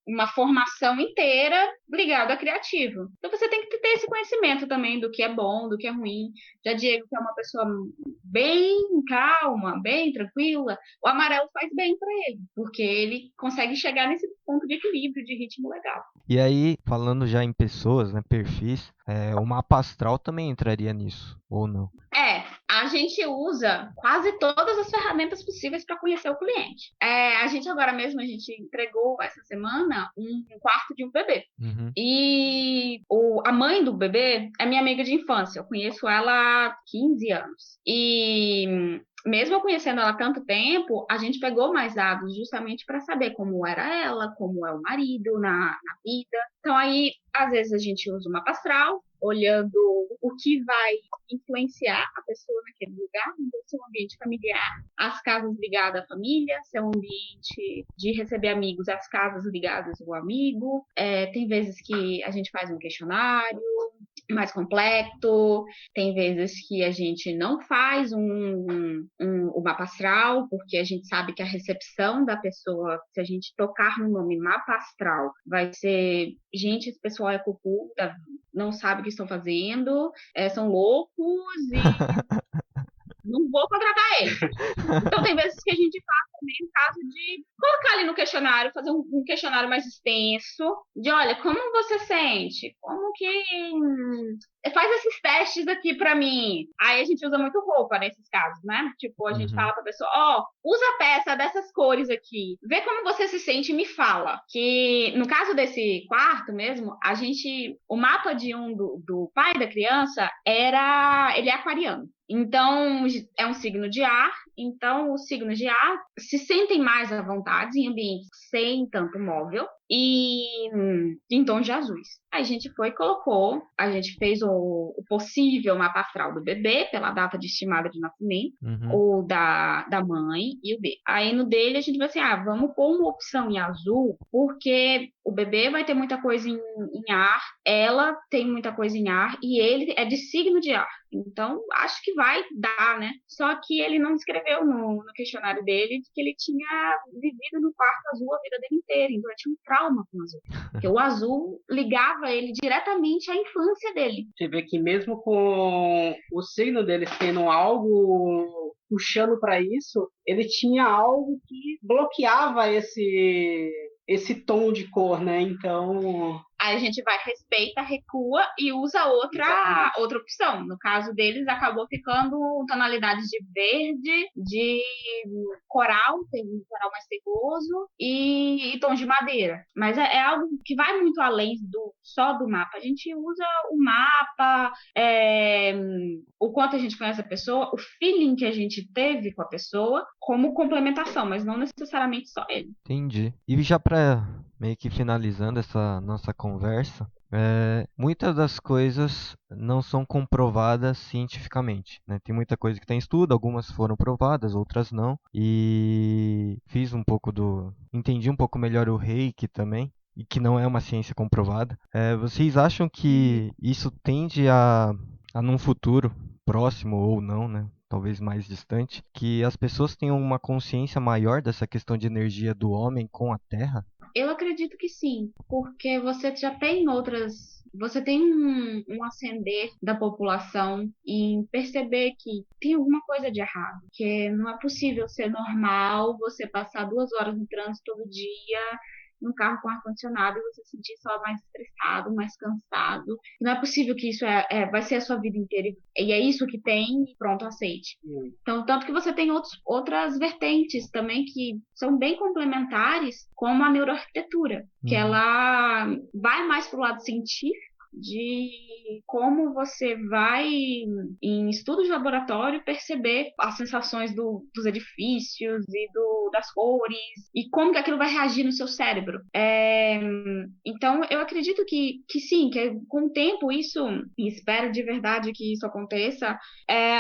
uma formação inteira ligada a criativo. Então você tem que ter esse conhecimento também do que é bom, do que é ruim. Já Diego, que é uma pessoa bem calma, bem tranquila, o amarelo faz bem para ele, porque ele consegue chegar nesse ponto de equilíbrio, de ritmo legal. E aí, falando já em pessoas, né, perfis, o mapa astral também entraria nisso, ou não? A gente usa quase todas as ferramentas possíveis para conhecer o cliente. A gente agora mesmo, a gente entregou essa semana um quarto de um bebê. Uhum. E a mãe do bebê é minha amiga de infância. Eu conheço ela há 15 anos. E mesmo eu conhecendo ela há tanto tempo, a gente pegou mais dados justamente para saber como era ela, como é o marido na vida. Então aí, às vezes a gente usa o mapa astral, olhando o que vai influenciar a pessoa naquele lugar, então, se é um ambiente familiar, as casas ligadas à família, se é um ambiente de receber amigos, as casas ligadas ao amigo. Tem vezes que a gente faz um questionário mais complexo, tem vezes que a gente não faz um mapa astral, porque a gente sabe que a recepção da pessoa, se a gente tocar no nome mapa astral, vai ser, gente, esse pessoal é cucu, não sabe o que estão fazendo, são loucos e não vou contratar eles. Então tem vezes que a gente faz também o caso de colocar ali no questionário, fazer um questionário mais extenso, de olha, como você sente? Como que faz esses testes aqui pra mim? Aí a gente usa muito roupa nesses casos, né? Tipo, a gente fala pra pessoa, usa a peça dessas cores aqui, vê como você se sente e me fala. Que no caso desse quarto mesmo, o mapa de do pai da criança ele é aquariano. Então, é um signo de ar, então os signos de ar se sentem mais à vontade em ambientes sem tanto móvel e em tons de azuis. Aí a gente foi e colocou, a gente fez o possível mapa astral do bebê, pela data de estimada de nascimento, ou da mãe e o bebê. Aí no dele a gente vai assim, vamos pôr uma opção em azul, porque o bebê vai ter muita coisa em ar, ela tem muita coisa em ar, e ele é de signo de ar. Então, acho que vai dar, né? Só que ele não escreveu no questionário dele que ele tinha vivido no quarto azul a vida dele inteira. Então, ele tinha um trauma com o azul. Porque o azul ligava ele diretamente à infância dele. Você vê que mesmo com o signo dele tendo algo puxando para isso, ele tinha algo que bloqueava esse tom de cor, né? Então... Aí a gente vai, respeita, recua e usa outra opção. No caso deles, acabou ficando tonalidades de verde, de coral, tem um coral mais terroso, e tons de madeira. Mas é algo que vai muito além só do mapa. A gente usa o mapa, o quanto a gente conhece a pessoa, o feeling que a gente teve com a pessoa, como complementação, mas não necessariamente só ele. Entendi. E já para meio que finalizando essa nossa conversa, muitas das coisas não são comprovadas cientificamente, né? Tem muita coisa que tem estudo, algumas foram provadas, outras não. E entendi um pouco melhor o Reiki também, e que não é uma ciência comprovada. Vocês acham que isso tende a num futuro próximo ou não, né? Talvez mais distante, que as pessoas tenham uma consciência maior dessa questão de energia do homem com a Terra? Eu acredito que sim, porque você já tem você tem um ascender da população em perceber que tem alguma coisa de errado, que não é possível ser normal você passar 2 horas no trânsito todo dia, num carro com ar-condicionado, e você se sentir só mais estressado, mais cansado. Não é possível que isso vai ser a sua vida inteira, e é isso que tem, e pronto, aceite. Então, tanto que você tem outras vertentes também que são bem complementares, como a neuroarquitetura, que ela vai mais para o lado científico, de como você vai, em estudo de laboratório, perceber as sensações dos edifícios e das cores, e como que aquilo vai reagir no seu cérebro. Então, eu acredito que sim, que com o tempo isso, e espero de verdade que isso aconteça,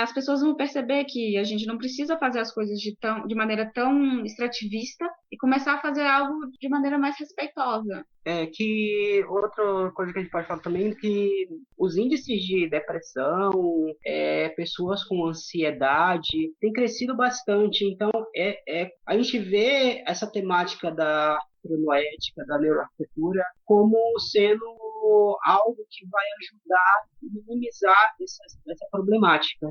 as pessoas vão perceber que a gente não precisa fazer as coisas de maneira tão extrativista e começar a fazer algo de maneira mais respeitosa. Que outra coisa que a gente pode falar também é que os índices de depressão, pessoas com ansiedade, têm crescido bastante. Então, a gente vê essa temática da noética, da neuroarquitetura, como sendo algo que vai ajudar a minimizar essa problemática.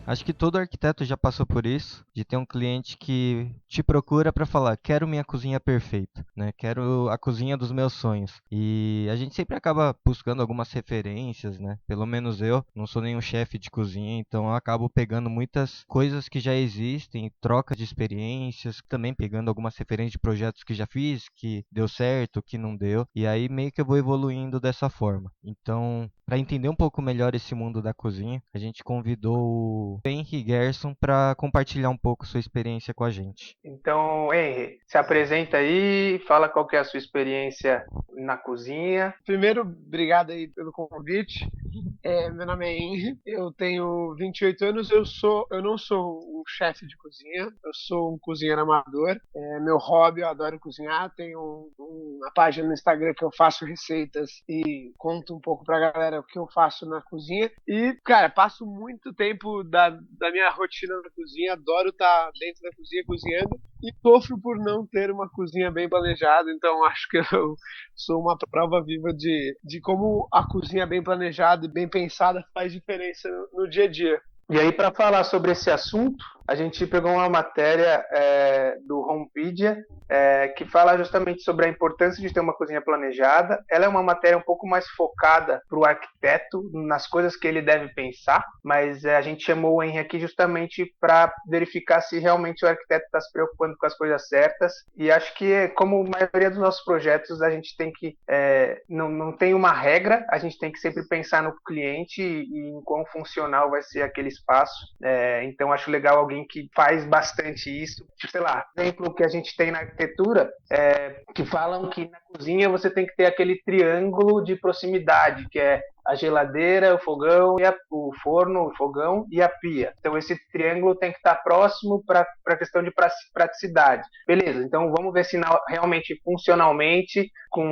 Acho que todo arquiteto já passou por isso, de ter um cliente que te procura para falar, quero minha cozinha perfeita, né? Quero a cozinha dos meus sonhos. E a gente sempre acaba buscando algumas referências, né? Pelo menos eu não sou nenhum chefe de cozinha, então eu acabo pegando muitas coisas que já existem, troca de experiências, também pegando algumas referências de projetos que já fiz, que deu certo, que não deu, e aí meio que eu vou evoluindo dessa forma. Então, para entender um pouco melhor esse mundo da cozinha, a gente convidou o Henry Gerson para compartilhar um pouco sua experiência com a gente. Então, Henry, se apresenta aí, fala qual que é a sua experiência na cozinha. Primeiro, obrigado aí pelo convite. Meu nome é Henry, eu tenho 28 anos, eu não sou um chefe de cozinha, eu sou um cozinheiro amador. Meu hobby, eu adoro cozinhar, tenho uma página no Instagram que eu faço receitas e conto um pouco pra galera o que eu faço na cozinha. E, cara, passo muito tempo da minha rotina na cozinha, adoro estar dentro da cozinha cozinhando e sofro por não ter uma cozinha bem planejada, então acho que eu sou uma prova viva de como a cozinha bem planejada e bem pensada faz diferença no dia a dia. E aí, para falar sobre esse assunto, a gente pegou uma matéria do Homepedia que fala justamente sobre a importância de ter uma cozinha planejada. Ela é uma matéria um pouco mais focada para o arquiteto, nas coisas que ele deve pensar, mas a gente chamou o Henry aqui justamente para verificar se realmente o arquiteto está se preocupando com as coisas certas. E acho que, como a maioria dos nossos projetos, a gente tem que, não tem uma regra, a gente tem que sempre pensar no cliente e em quão funcional vai ser aquele espaço. Então acho legal alguém que faz bastante isso. Sei lá, exemplo que a gente tem na arquitetura, que falam que na cozinha você tem que ter aquele triângulo de proximidade, que é a geladeira, o fogão, o forno, o fogão e a pia. Então esse triângulo tem que estar próximo para a questão de praticidade. Beleza, então vamos ver se realmente funcionalmente, com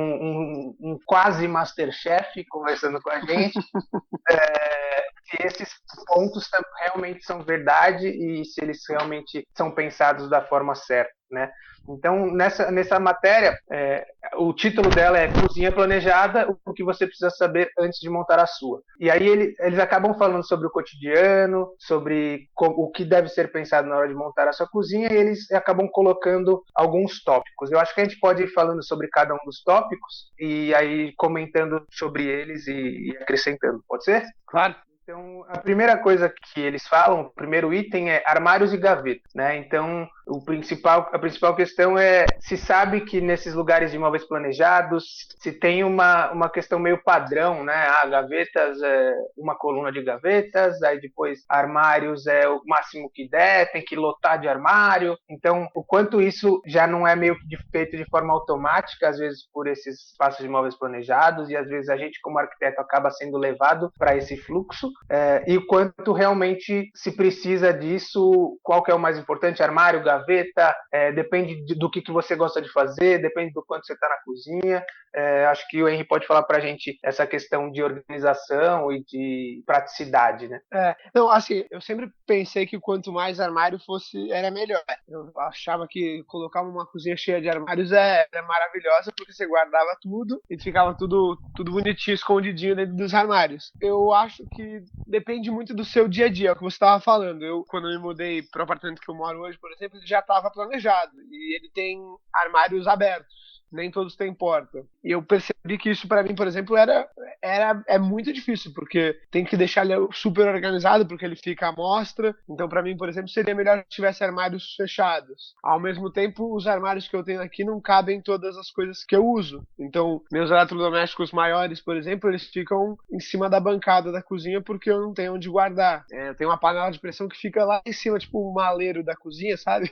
um quase Masterchef conversando com a gente, se esses pontos realmente são verdade e se eles realmente são pensados da forma certa, né? Então, nessa matéria, o título dela é Cozinha Planejada, o que você precisa saber antes de montar a sua. E aí eles acabam falando sobre o cotidiano, sobre o que deve ser pensado na hora de montar a sua cozinha, e eles acabam colocando alguns tópicos. Eu acho que a gente pode ir falando sobre cada um dos tópicos e aí comentando sobre eles e acrescentando. Pode ser? Claro. Então, a primeira coisa que eles falam, o primeiro item é armários e gavetas, né? Então, a principal questão é se sabe que nesses lugares de imóveis planejados se tem uma questão meio padrão, né? Gavetas é uma coluna de gavetas, aí depois armários é o máximo que der, tem que lotar de armário. Então, o quanto isso já não é meio que feito de forma automática, às vezes por esses espaços de imóveis planejados, e às vezes a gente como arquiteto acaba sendo levado para esse fluxo. E o quanto realmente se precisa disso, qual que é o mais importante, armário, gaveta, depende do que você gosta de fazer, depende do quanto você está na cozinha. Acho que o Henry pode falar para a gente essa questão de organização e de praticidade, né? Não, assim, eu sempre pensei que quanto mais armário fosse, era melhor. Eu achava que colocar uma cozinha cheia de armários é maravilhosa, porque você guardava tudo e ficava tudo bonitinho, escondidinho dentro dos armários. Eu acho que depende muito do seu dia a dia, é o que você estava falando. Quando eu me mudei para o apartamento que eu moro hoje, por exemplo, ele já estava planejado e ele tem armários abertos, nem todos têm porta. E eu percebi que isso para mim, por exemplo, é muito difícil, porque tem que deixar ele super organizado, porque ele fica à mostra. Então, pra mim, por exemplo, seria melhor que tivesse armários fechados. Ao mesmo tempo, os armários que eu tenho aqui não cabem todas as coisas que eu uso. Então, meus eletrodomésticos maiores, por exemplo, eles ficam em cima da bancada da cozinha, porque eu não tenho onde guardar. Eu tenho uma panela de pressão que fica lá em cima, tipo o maleiro da cozinha, sabe?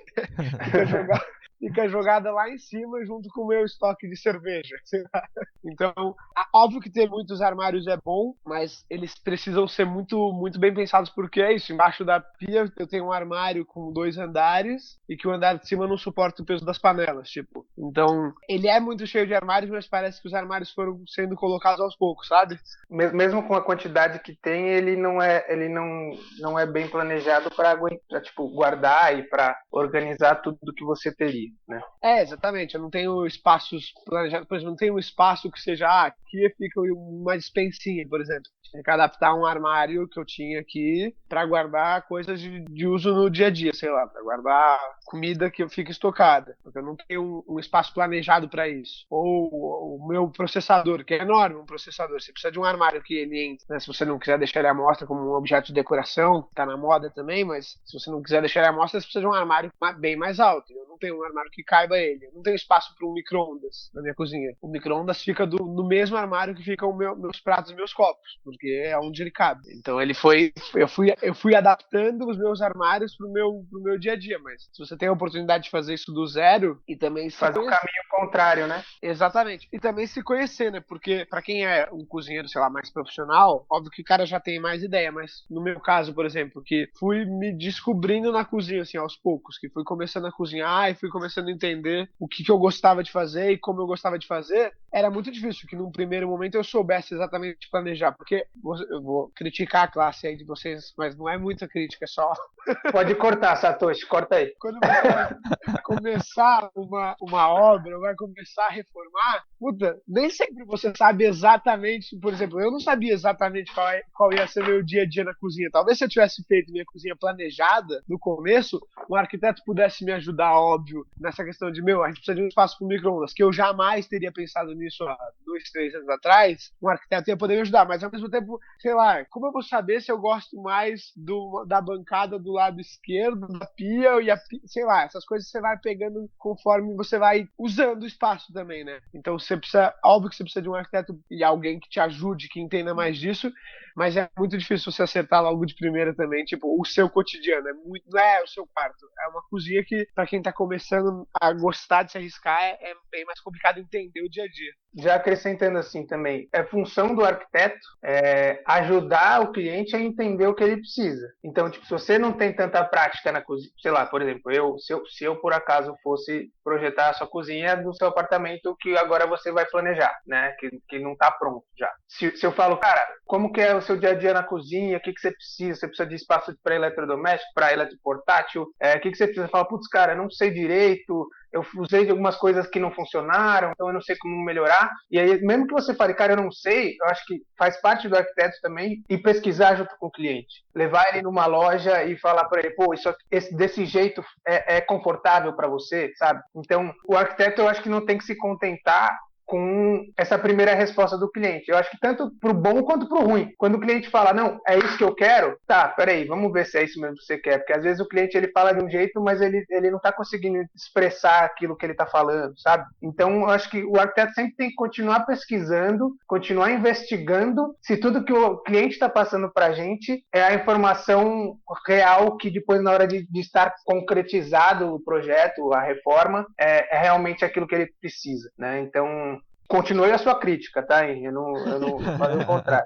Fica jogada lá em cima junto com o meu estoque de cerveja. Sei lá. Então, óbvio que ter muitos armários é bom, mas eles precisam ser muito, muito bem pensados, porque é isso. Embaixo da pia eu tenho um armário com 2 andares e que o andar de cima não suporta o peso das panelas, tipo. Então, ele é muito cheio de armários, mas parece que os armários foram sendo colocados aos poucos, sabe? Mesmo com a quantidade que tem, ele não é bem planejado para tipo, guardar e para organizar tudo que você teria. Né? Exatamente. Eu não tenho espaços planejados, por exemplo, não tenho um espaço que seja, aqui fica uma despensinha, por exemplo. Tinha que adaptar um armário que eu tinha aqui para guardar coisas de uso no dia a dia, sei lá, para guardar comida que fica estocada, porque eu não tenho um espaço planejado para isso. Ou o meu processador, que é enorme, um processador, você precisa de um armário que ele entre, né? Se você não quiser deixar ele à mostra como um objeto de decoração, tá na moda também, mas se você não quiser deixar ele à mostra, você precisa de um armário bem mais alto. Eu não tenho um armário que caiba ele, eu não tenho espaço para um micro-ondas na minha cozinha. O micro-ondas fica no mesmo armário que ficam meus pratos e meus copos, porque é onde ele cabe. Então eu fui adaptando os meus armários pro meu dia a dia, mas se você tem a oportunidade de fazer isso do zero e também fazer o caminho contrário, né? Exatamente. E também se conhecer, né? Porque pra quem é um cozinheiro, sei lá, mais profissional, óbvio que o cara já tem mais ideia, mas no meu caso, por exemplo, que fui me descobrindo na cozinha, assim, aos poucos, que fui começando a cozinhar e fui começando a entender o que eu gostava de fazer e como eu gostava de fazer, era muito difícil que num primeiro momento eu soubesse exatamente planejar, porque eu vou criticar a classe aí de vocês, mas não é muita crítica, é só... Pode cortar, Satoshi, corta aí. Quando você vai começar uma obra, vai começar a reformar, puta, nem sempre você sabe exatamente, por exemplo, eu não sabia exatamente qual ia ser meu dia a dia na cozinha. Talvez se eu tivesse feito minha cozinha planejada no começo, um arquiteto pudesse me ajudar, óbvio, nessa questão de, a gente precisa de um espaço para micro-ondas, que eu jamais teria pensado nisso há 2, 3 anos atrás, um arquiteto ia poder me ajudar, mas ao mesmo tempo, sei lá, como eu vou saber se eu gosto mais da bancada do lado esquerdo, da pia, sei lá, essas coisas você vai pegando conforme você vai usando o espaço também, né? Então óbvio que você precisa de um arquiteto e alguém que te ajude, que entenda mais disso, mas é muito difícil você acertar logo de primeira também, tipo, o seu cotidiano, não é o seu quarto, é uma cozinha que, pra quem tá começando a gostar de se arriscar, é bem mais complicado entender o dia a dia. Já acrescentando assim também, é função do arquiteto ajudar o cliente a entender o que ele precisa. Então, tipo, se você não tem tanta prática na cozinha, sei lá, por exemplo, se eu por acaso fosse projetar a sua cozinha do seu apartamento que agora você vai planejar, né, que não tá pronto já. Se eu falo, cara, como que é o seu dia a dia na cozinha, o que você precisa? Você precisa de espaço para eletrodoméstico, para eletroportátil, o que você precisa? Fala, putz, cara, eu não sei direito, eu usei de algumas coisas que não funcionaram, então eu não sei como melhorar. E aí, mesmo que você fale, cara, eu não sei, eu acho que faz parte do arquiteto também e pesquisar junto com o cliente. Levar ele numa loja e falar para ele, pô, desse jeito é confortável para você, sabe? Então, o arquiteto eu acho que não tem que se contentar com essa primeira resposta do cliente. Eu acho que tanto pro bom quanto pro ruim. Quando o cliente fala, não, é isso que eu quero, tá, peraí, vamos ver se é isso mesmo que você quer. Porque às vezes o cliente ele fala de um jeito, mas ele não tá conseguindo expressar aquilo que ele tá falando, sabe? Então, eu acho que o arquiteto sempre tem que continuar pesquisando, continuar investigando se tudo que o cliente está passando pra gente é a informação real que depois, na hora de estar concretizado o projeto, a reforma, é realmente aquilo que ele precisa, né? Então, continue a sua crítica, tá? Eu não faço o contrário.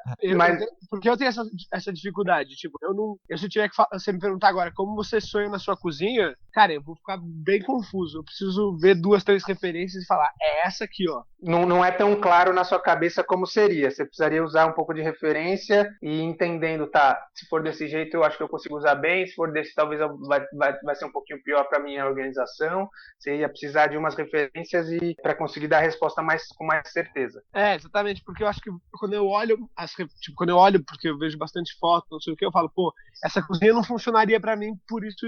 Porque eu tenho essa dificuldade. Tipo, se eu tiver que você me perguntar agora como você sonha na sua cozinha, cara, eu vou ficar bem confuso. Eu preciso ver 2, 3 referências e falar, é essa aqui, ó. Não é tão claro na sua cabeça como seria. Você precisaria usar um pouco de referência e entendendo, tá, se for desse jeito eu acho que eu consigo usar bem, se for desse talvez vai ser um pouquinho pior para minha organização. Você ia precisar de umas referências e para conseguir dar a resposta com mais certeza. Exatamente, porque eu acho que quando eu olho, porque eu vejo bastante foto, não sei o que, eu falo, pô, essa cozinha não funcionaria pra mim por isso.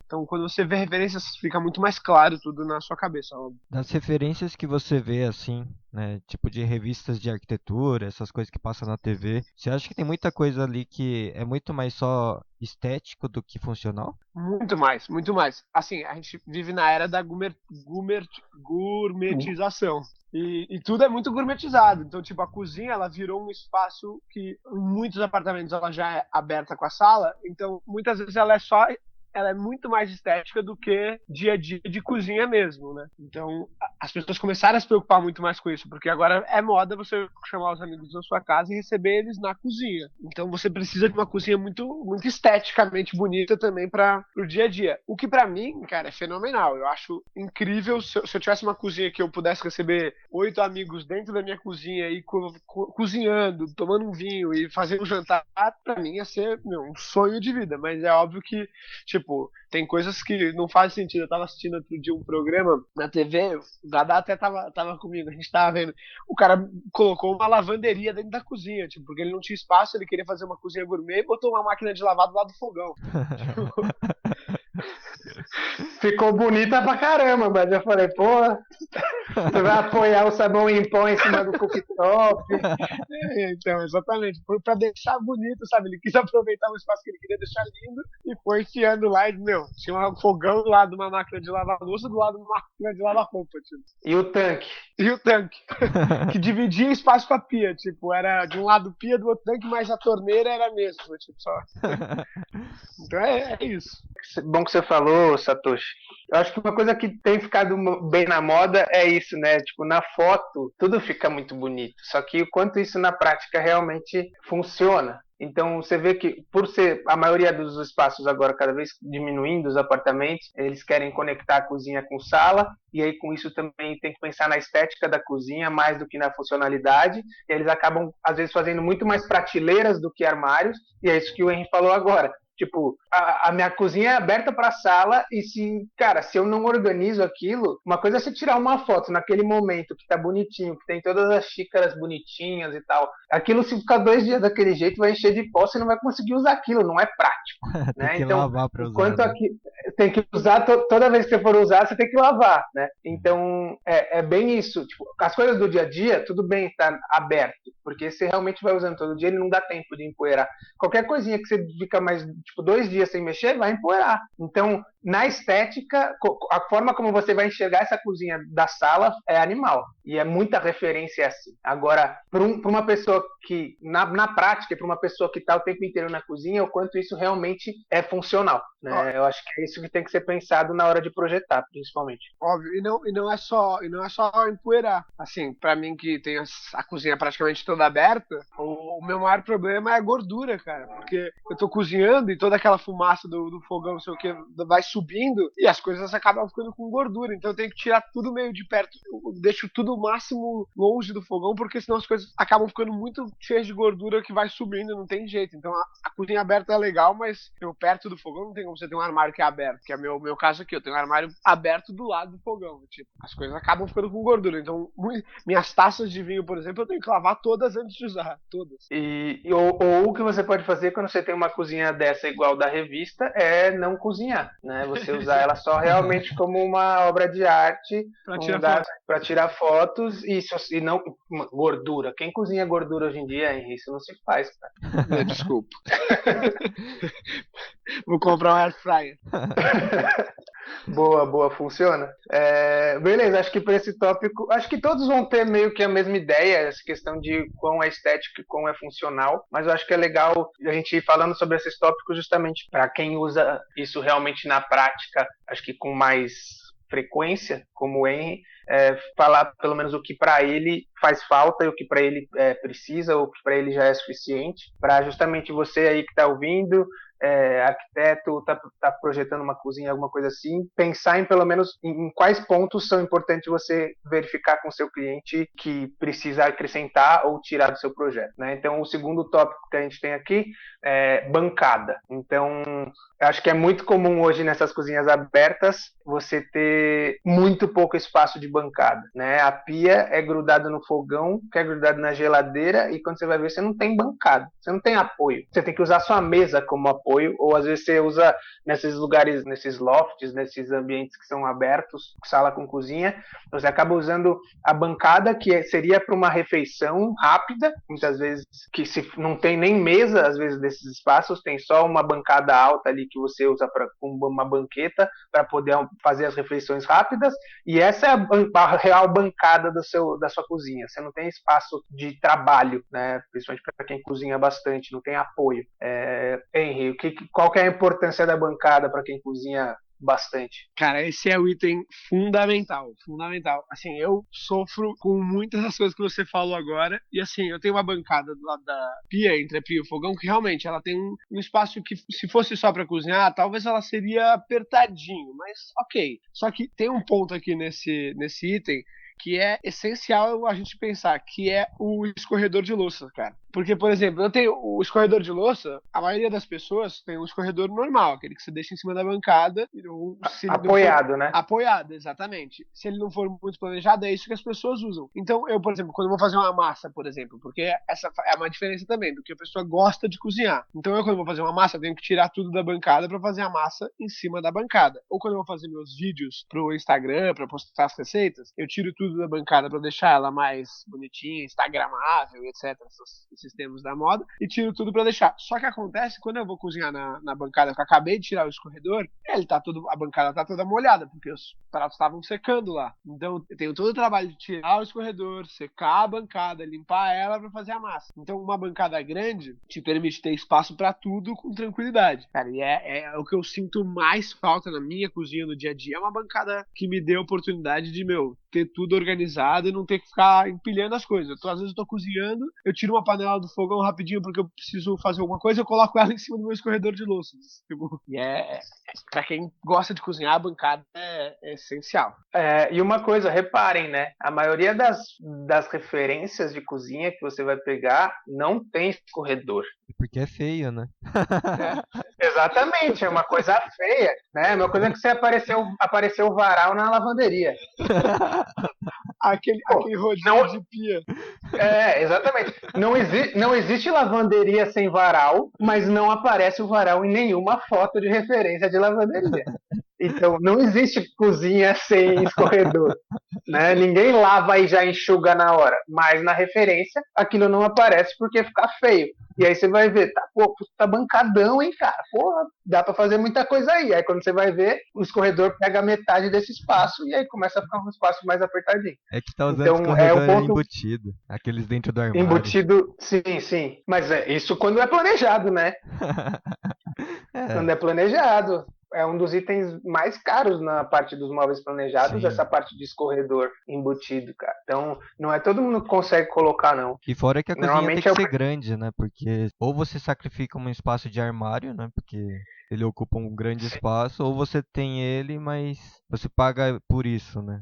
Então, quando você vê referências, fica muito mais claro tudo na sua cabeça, óbvio. Das referências que você vê, assim, né? Tipo de revistas de arquitetura, essas coisas que passam na TV. Você acha que tem muita coisa ali que é muito mais só estético do que funcional? Muito mais, muito mais. Assim, a gente vive na era da gourmetização. E tudo é muito gourmetizado. Então, tipo, a cozinha, ela virou um espaço que em muitos apartamentos ela já é aberta com a sala. Então, muitas vezes ela é muito mais estética do que dia a dia de cozinha mesmo, né? Então, as pessoas começaram a se preocupar muito mais com isso, porque agora é moda você chamar os amigos na sua casa e receber eles na cozinha. Então, você precisa de uma cozinha muito, muito esteticamente bonita também para o dia a dia. O que para mim, cara, é fenomenal. Eu acho incrível se eu tivesse uma cozinha que eu pudesse receber 8 amigos dentro da minha cozinha e cozinhando, tomando um vinho e fazendo um jantar, para mim ia ser um sonho de vida. Mas é óbvio que, tipo, tem coisas que não fazem sentido. Eu tava assistindo outro dia um programa na TV, o Dadá até tava comigo, a gente tava vendo. O cara colocou uma lavanderia dentro da cozinha, tipo, porque ele não tinha espaço, ele queria fazer uma cozinha gourmet e botou uma máquina de lavar do lado do fogão. Ficou bonita pra caramba, mas eu falei, pô, você vai apoiar o sabão em pó em cima do cooktop. Então, exatamente, pra deixar bonito, sabe? Ele quis aproveitar um espaço que ele queria deixar lindo e foi enfiando lá e, tinha um fogão do lado de uma máquina de lavar louça, do lado de uma máquina de lavar roupa, tipo. E o tanque? Que dividia espaço com a pia, tipo, era de um lado pia, do outro tanque, mas a torneira era a mesma, tipo, só. Então é isso. Bom que você falou, Satoshi. Eu acho que uma coisa que tem ficado bem na moda é isso, né? Tipo, na foto, tudo fica muito bonito. Só que o quanto isso na prática realmente funciona. Então, você vê que, por ser a maioria dos espaços agora cada vez diminuindo, os apartamentos, eles querem conectar a cozinha com sala, e aí com isso também tem que pensar na estética da cozinha mais do que na funcionalidade, e eles acabam, às vezes, fazendo muito mais prateleiras do que armários, e é isso que o Henry falou agora. Tipo, a minha cozinha é aberta para a sala e se eu não organizo aquilo, uma coisa é você tirar uma foto naquele momento que tá bonitinho, que tem todas as xícaras bonitinhas e tal. Aquilo, se ficar 2 dias daquele jeito, vai encher de pó, você não vai conseguir usar aquilo, não é prático. Tem né? que Então, lavar pra usar. enquanto Né? aqui tem que usar, toda vez que você for usar, você tem que lavar, né? Então, é bem isso. Tipo, as coisas do dia a dia, tudo bem estar aberto, porque você realmente vai usando todo dia, ele não dá tempo de empoeirar. Qualquer coisinha que você fica mais, 2 dias sem mexer, vai empoeirar. Então, na estética, a forma como você vai enxergar essa cozinha da sala é animal. E é muita referência assim. Agora, para uma pessoa que, na prática, para uma pessoa que está o tempo inteiro na cozinha, o quanto isso realmente é funcional. Né? Eu acho que é isso que tem que ser pensado na hora de projetar, principalmente. Óbvio, e não é só empoeirar. Assim, para mim que tem a cozinha praticamente toda aberta, o meu maior problema é a gordura, cara. Porque eu tô cozinhando e toda aquela fumaça do fogão, não sei o que, vai subindo e as coisas acabam ficando com gordura. Então eu tenho que tirar tudo meio de perto. Eu deixo tudo o máximo longe do fogão, porque senão as coisas acabam ficando muito cheias de gordura que vai subindo, não tem jeito. Então a cozinha aberta é legal, mas perto do fogão não tem como você ter um armário que é aberto. Que é meu caso aqui, eu tenho um armário aberto do lado do fogão. Tipo, as coisas acabam ficando com gordura. Então, minhas taças de vinho, por exemplo, eu tenho que lavar todas antes de usar. Todas. Ou o que você pode fazer quando você tem uma cozinha dessa igual da revista é não cozinhar, né? Você usar ela só realmente como uma obra de arte para tirar fotos e não gordura. Quem cozinha gordura hoje em dia, Henry, isso não se faz, cara. Desculpa. Vou comprar um air fryer. Boa, funciona. Beleza, acho que para esse tópico, acho que todos vão ter meio que a mesma ideia, essa questão de quão é estético e quão é funcional, mas eu acho que é legal a gente ir falando sobre esses tópicos justamente para quem usa isso realmente na prática, acho que com mais frequência, como o Henry, falar pelo menos o que para ele faz falta e o que para ele precisa, ou o que para ele já é suficiente, para justamente você aí que está ouvindo, arquiteto, tá projetando uma cozinha, alguma coisa assim, pensar em pelo menos em quais pontos são importantes você verificar com o seu cliente que precisa acrescentar ou tirar do seu projeto, né? Então, o segundo tópico que a gente tem aqui é bancada. Então, eu acho que é muito comum hoje nessas cozinhas abertas você ter muito pouco espaço de bancada, né? A pia é grudada no fogão, que é grudado na geladeira, e quando você vai ver, você não tem bancada, você não tem apoio. Você tem que usar sua mesa como apoio, ou às vezes você usa nesses lugares, nesses lofts, nesses ambientes que são abertos, sala com cozinha, você acaba usando a bancada, que seria para uma refeição rápida, muitas vezes que se não tem nem mesa, às vezes desses espaços, tem só uma bancada alta ali que você usa com uma banqueta para poder fazer as refeições rápidas, e essa é a real bancada da sua cozinha. Você não tem espaço de trabalho, né? Principalmente para quem cozinha bastante, não tem apoio. Henry, qual que é a importância da bancada para quem cozinha bastante? Cara, esse é o item fundamental. Assim, eu sofro com muitas das coisas que você falou agora, e assim, eu tenho uma bancada do lado da pia, entre a pia e o fogão, que realmente ela tem um espaço que, se fosse só pra cozinhar, talvez ela seria apertadinho, mas ok. Só que tem um ponto aqui nesse item que é essencial a gente pensar, que é o escorredor de louça, cara. Porque, por exemplo, eu tenho o escorredor de louça, a maioria das pessoas tem um escorredor normal, aquele que você deixa em cima da bancada. Apoiado, né? Apoiado, exatamente. Se ele não for muito planejado, é isso que as pessoas usam. Então, eu, por exemplo, quando eu vou fazer uma massa, por exemplo, porque essa é uma diferença também, do que a pessoa gosta de cozinhar. Então, eu, quando vou fazer uma massa, eu tenho que tirar tudo da bancada para fazer a massa em cima da bancada. Ou quando eu vou fazer meus vídeos pro Instagram, para postar as receitas, eu tiro tudo da bancada para deixar ela mais bonitinha, instagramável, etc. Esses termos da moda, e tiro tudo para deixar. Só que acontece quando eu vou cozinhar na bancada que eu acabei de tirar o escorredor, a bancada tá toda molhada, porque os pratos estavam secando lá. Então eu tenho todo o trabalho de tirar o escorredor, secar a bancada, limpar ela para fazer a massa. Então uma bancada grande te permite ter espaço para tudo com tranquilidade. Cara, e é o que eu sinto mais falta na minha cozinha no dia a dia, é uma bancada que me dê a oportunidade de, ter tudo organizado e não ter que ficar empilhando as coisas. Às vezes eu tô cozinhando, eu tiro uma panela do fogão rapidinho porque eu preciso fazer alguma coisa, eu coloco ela em cima do meu escorredor de louça. E pra quem gosta de cozinhar, a bancada é essencial. E uma coisa, reparem, né? A maioria das referências de cozinha que você vai pegar não tem escorredor. Porque é feio, né? Exatamente, é uma coisa feia, né? É uma coisa que você apareceu o varal na lavanderia. Aquele rodinho de pia. Exatamente. Não existe lavanderia sem varal, mas não aparece o varal em nenhuma foto de referência de lavanderia. Então, não existe cozinha sem escorredor, né? Ninguém lava e já enxuga na hora, mas na referência aquilo não aparece porque fica feio. E aí você vai ver, tá bancadão, hein, cara? Porra, dá pra fazer muita coisa aí. Aí quando você vai ver, o escorredor pega metade desse espaço e aí começa a ficar um espaço mais apertadinho. É que tá usando escorredor embutido, aqueles dentro do armário. Embutido, sim. Mas isso quando é planejado, né? Quando é planejado. É um dos itens mais caros na parte dos móveis planejados, sim. Essa parte de escorredor embutido, cara. Então, não é todo mundo que consegue colocar, não. E fora que a cozinha tem que ser grande, né? Porque ou você sacrifica um espaço de armário, né? Porque ele ocupa um grande espaço, ou você tem ele, mas você paga por isso, né?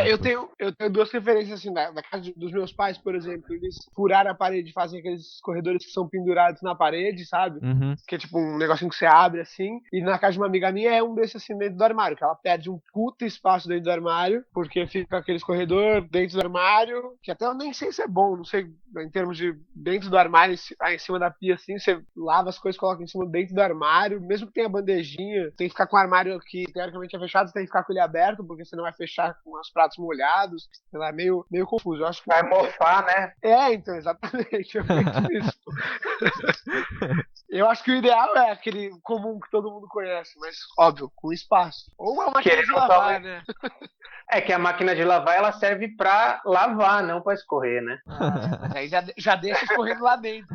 Eu tenho duas referências assim, da casa dos meus pais, por exemplo. Eles furaram a parede, fazem aqueles corredores que são pendurados na parede, sabe? Uhum. Que é tipo um negocinho que você abre assim. E na casa de uma amiga minha é um desses assim dentro do armário, que ela perde um puta espaço dentro do armário, porque fica aqueles corredor dentro do armário, que até eu nem sei se é bom, não sei, em termos de dentro do armário, em cima da pia assim, você lava as coisas, coloca em cima dentro do armário, mesmo que tenha bandejinha, tem que ficar com o armário que teoricamente é fechado, você tem que ficar com ele aberto, porque senão vai fechar com os pratos molhados, sei lá, meio confuso. Eu acho que vai mofar, né? Então, exatamente. Eu acho que o ideal é aquele comum que todo mundo conhece, mas, óbvio, com espaço. Ou uma máquina de lavar, né? É que a máquina de lavar, ela serve pra lavar, não pra escorrer, né? Mas aí já deixa escorrendo lá dentro.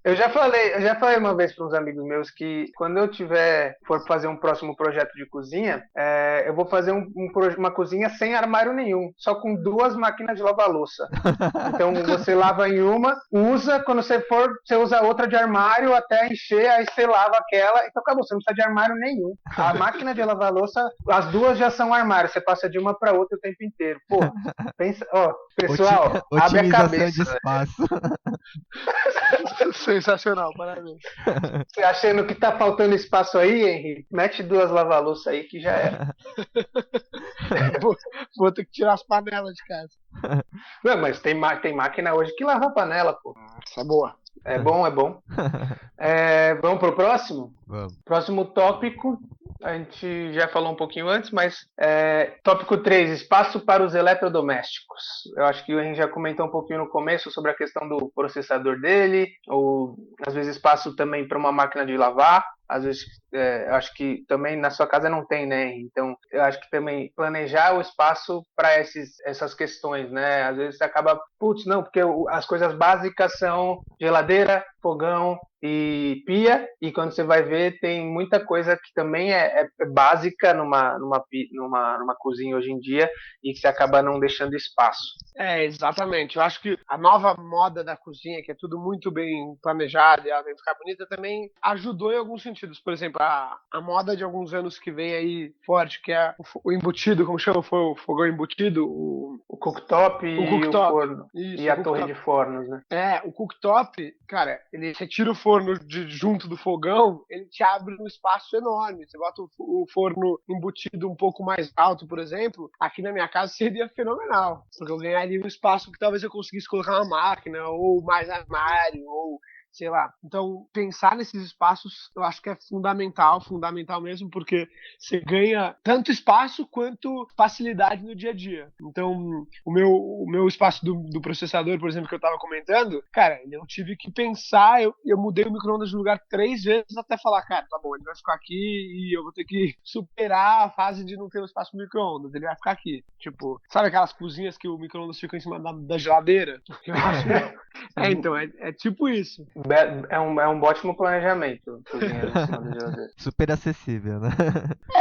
Eu já falei uma vez para uns amigos meus que quando eu for fazer um próximo projeto de cozinha, eu vou fazer uma cozinha sem armário nenhum, só com 2 máquinas de lavar louça. Então você lava em uma, quando você usa outra de armário até encher, aí você lava aquela, então acabou, você não precisa de armário nenhum. A máquina de lavar louça, as 2 já são armário, você passa de uma para outra o tempo inteiro. Pô, pensa, pessoal, abre a cabeça. De espaço. Sensacional, parabéns. Você achando que tá faltando espaço aí, Henrique? Mete 2 lava-louça aí que já era. Vou ter que tirar as panelas de casa. Não, mas tem máquina hoje que lava a panela, pô. Isso é boa. É bom, é bom. Vamos pro próximo? Vamos. Próximo tópico, a gente já falou um pouquinho antes, mas tópico 3, espaço para os eletrodomésticos. Eu acho que a gente já comentou um pouquinho no começo sobre a questão do processador dele, ou às vezes espaço também para uma máquina de lavar. Às vezes, eu acho que também na sua casa não tem, né? Então, eu acho que também planejar o espaço para essas questões, né? Às vezes você acaba, não, porque as coisas básicas são geladeira, fogão e pia, e quando você vai ver, tem muita coisa que também é básica numa cozinha hoje em dia e que você acaba não deixando espaço. Exatamente. Eu acho que a nova moda da cozinha, que é tudo muito bem planejado e ela vem ficar bonita, também ajudou em alguns sentidos. Por exemplo, a moda de alguns anos que vem aí forte, que é o embutido, como chama? Foi o fogão embutido? O cooktop e o forno. Isso, e a torre de fornos, né? O cooktop, cara, você tira o forno junto do fogão, ele te abre um espaço enorme. Você bota o forno embutido um pouco mais alto, por exemplo, aqui na minha casa seria fenomenal, porque eu ganharia um espaço que talvez eu conseguisse colocar uma máquina, ou mais armário, ou sei lá. Então, pensar nesses espaços eu acho que é fundamental mesmo, porque você ganha tanto espaço quanto facilidade no dia a dia. Então, o meu espaço do processador, por exemplo, que eu estava comentando, cara, eu tive que pensar, eu mudei o micro-ondas de lugar 3 vezes até falar, cara, tá bom, ele vai ficar aqui e eu vou ter que superar a fase de não ter um espaço no micro-ondas, ele vai ficar aqui. Tipo, sabe aquelas cozinhas que o micro-ondas fica em cima da geladeira? Eu acho então, é tipo isso. É um ótimo planejamento. Super acessível, né?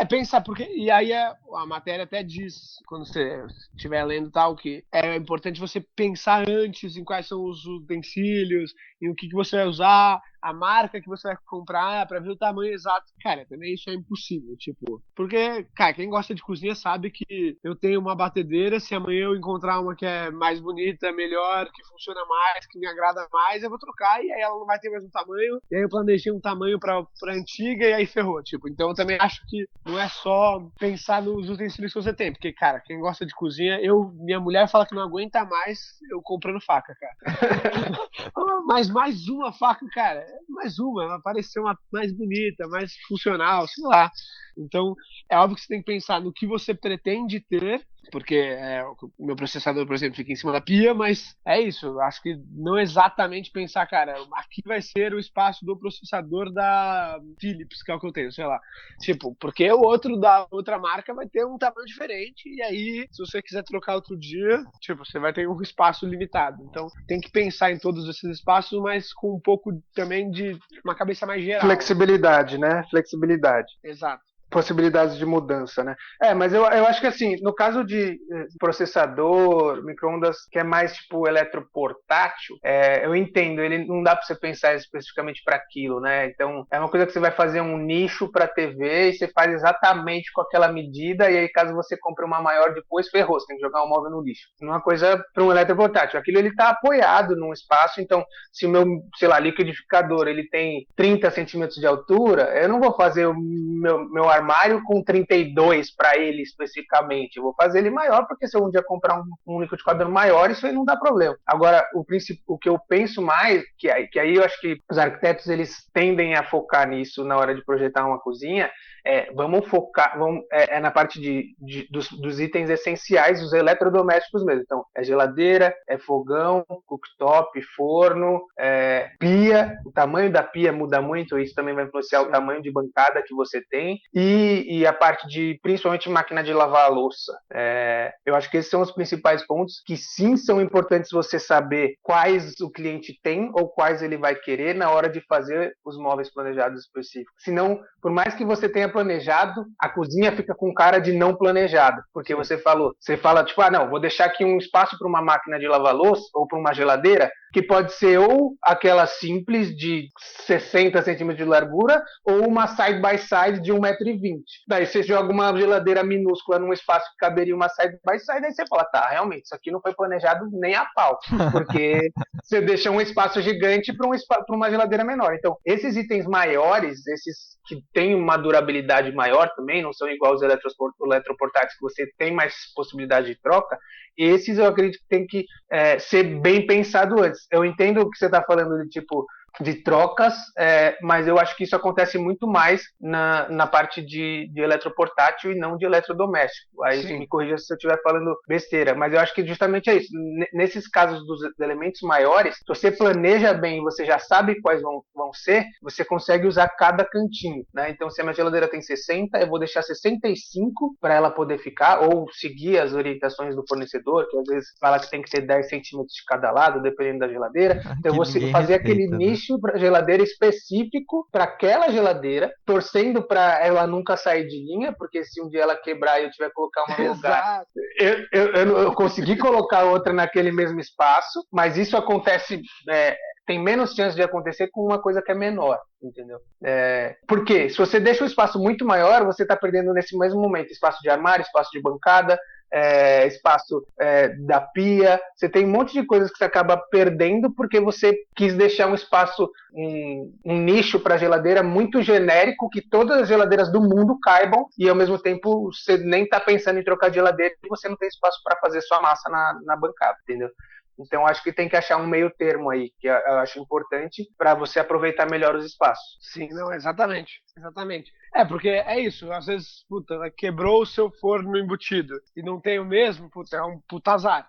Pensar, porque. E aí a matéria até diz, quando você estiver lendo tal, que é importante você pensar antes em quais são os utensílios, em o que você vai usar, a marca que você vai comprar, pra ver o tamanho exato. Cara, também isso é impossível, tipo. Porque, cara, quem gosta de cozinha sabe que eu tenho uma batedeira, se amanhã eu encontrar uma que é mais bonita, melhor, que funciona mais, que me agrada mais, eu vou trocar e aí ela não vai ter mais um tamanho. E aí eu planejei um tamanho pra antiga e aí ferrou, tipo. Então eu também acho que não é só pensar nos utensílios que você tem, porque, cara, quem gosta de cozinha, minha mulher fala que não aguenta mais eu comprando faca, cara. Mas mais uma faca, cara, mais uma, vai parecer uma mais bonita, mais funcional, sei lá. Então, é óbvio que você tem que pensar no que você pretende ter, porque o meu processador, por exemplo, fica em cima da pia, mas é isso. Eu acho que não exatamente pensar, cara, aqui vai ser o espaço do processador da Philips, que é o que eu tenho, sei lá. Tipo, porque o outro da outra marca vai ter um tamanho diferente, e aí, se você quiser trocar outro dia, tipo, você vai ter um espaço limitado. Então, tem que pensar em todos esses espaços, mas com um pouco também de uma cabeça mais geral. Flexibilidade, né? Flexibilidade. Exato. Possibilidades de mudança, né? Mas eu acho que assim, no caso de processador, micro-ondas que é mais tipo eletroportátil, eu entendo, ele não dá para você pensar especificamente para aquilo, né? Então é uma coisa que você vai fazer um nicho para TV e você faz exatamente com aquela medida, e aí caso você compre uma maior depois, ferrou, você tem que jogar um móvel no lixo. Não é uma coisa para um eletroportátil, aquilo ele está apoiado num espaço, então se o meu, sei lá, liquidificador ele tem 30 centímetros de altura, eu não vou fazer o meu armário com 32 para ele especificamente. Eu vou fazer ele maior, porque se eu um dia comprar um liquidificador maior, isso aí não dá problema. Agora, o que eu penso mais, que aí eu acho que os arquitetos eles tendem a focar nisso na hora de projetar uma cozinha, vamos focar na parte dos itens essenciais, dos eletrodomésticos mesmo. Então, é geladeira, é fogão, cooktop, forno, pia. O tamanho da pia muda muito, isso também vai influenciar o tamanho de bancada que você tem. E a parte de, principalmente, máquina de lavar a louça. Eu acho que esses são os principais pontos que sim são importantes você saber quais o cliente tem ou quais ele vai querer na hora de fazer os móveis planejados específicos. Senão, por mais que você tenha planejado, a cozinha fica com cara de não planejado, porque você fala tipo, não, vou deixar aqui um espaço para uma máquina de lavar louça ou para uma geladeira, que pode ser ou aquela simples de 60 centímetros de largura ou uma side-by-side de 1,20 m. Daí você joga uma geladeira minúscula num espaço que caberia uma side-by-side, aí você fala, tá, realmente, isso aqui não foi planejado nem a pau, porque você deixa um espaço gigante para uma geladeira menor. Então, esses itens maiores, esses que têm uma durabilidade maior também, não são igual os eletroportáteis, que você tem mais possibilidade de troca, esses eu acredito que tem que ser bem pensado antes. Eu entendo o que você está falando de tipo de trocas, mas eu acho que isso acontece muito mais na parte de eletroportátil e não de eletrodoméstico. Aí me corrija se eu estiver falando besteira, mas eu acho que justamente é isso. Nesses casos dos elementos maiores, se você planeja bem, você já sabe quais vão ser, você consegue usar cada cantinho, né? Então, se a minha geladeira tem 60, eu vou deixar 65 para ela poder ficar, ou seguir as orientações do fornecedor, que às vezes fala que tem que ter 10 centímetros de cada lado, dependendo da geladeira. Então, eu vou fazer aquele nicho para geladeira específico para aquela geladeira, torcendo para ela nunca sair de linha, porque se um dia ela quebrar e eu tiver que colocar uma no lugar, eu consegui colocar outra naquele mesmo espaço, mas isso acontece, tem menos chance de acontecer com uma coisa que é menor, entendeu? Porque se você deixa um espaço muito maior, você está perdendo nesse mesmo momento espaço de armário, espaço de bancada, espaço da pia, você tem um monte de coisas que você acaba perdendo porque você quis deixar um espaço, um nicho para geladeira muito genérico, que todas as geladeiras do mundo caibam, e ao mesmo tempo você nem está pensando em trocar de geladeira e você não tem espaço para fazer sua massa na bancada, entendeu? Então, acho que tem que achar um meio termo aí, que eu acho importante para você aproveitar melhor os espaços. Sim, não, exatamente. Porque é isso, às vezes, quebrou o seu forno embutido e não tem o mesmo, é um puta azar.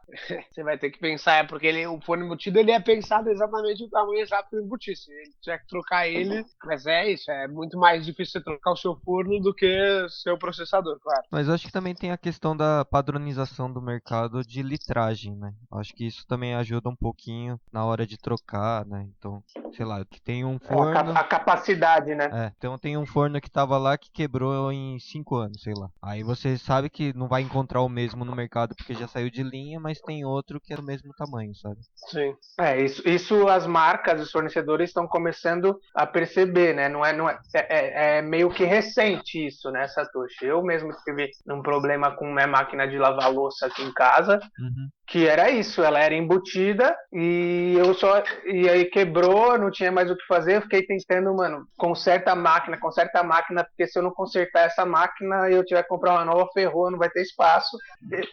Você vai ter que pensar, porque o forno embutido ele é pensado exatamente o tamanho exato do embutido. Se ele tiver que trocar ele, mas é isso, é muito mais difícil você trocar o seu forno do que seu processador, claro. Mas eu acho que também tem a questão da padronização do mercado de litragem, né? Acho que isso também ajuda um pouquinho na hora de trocar, né? Então, sei lá, que tem um forno... A capacidade, né? Então tem um forno que tava lá que quebrou em 5 anos, sei lá. Aí você sabe que não vai encontrar o mesmo no mercado porque já saiu de linha, mas tem outro que é do mesmo tamanho, sabe? Sim. Isso as marcas, os fornecedores estão começando a perceber, né? É meio que recente isso, né, Satoshi? Eu mesmo tive um problema com minha máquina de lavar louça aqui em casa, que era isso, ela era embutida e aí quebrou, não tinha mais o que fazer, eu fiquei tentando, conserta a máquina, porque se eu não consertar essa máquina e eu tiver que comprar uma nova, ferrou, não vai ter espaço.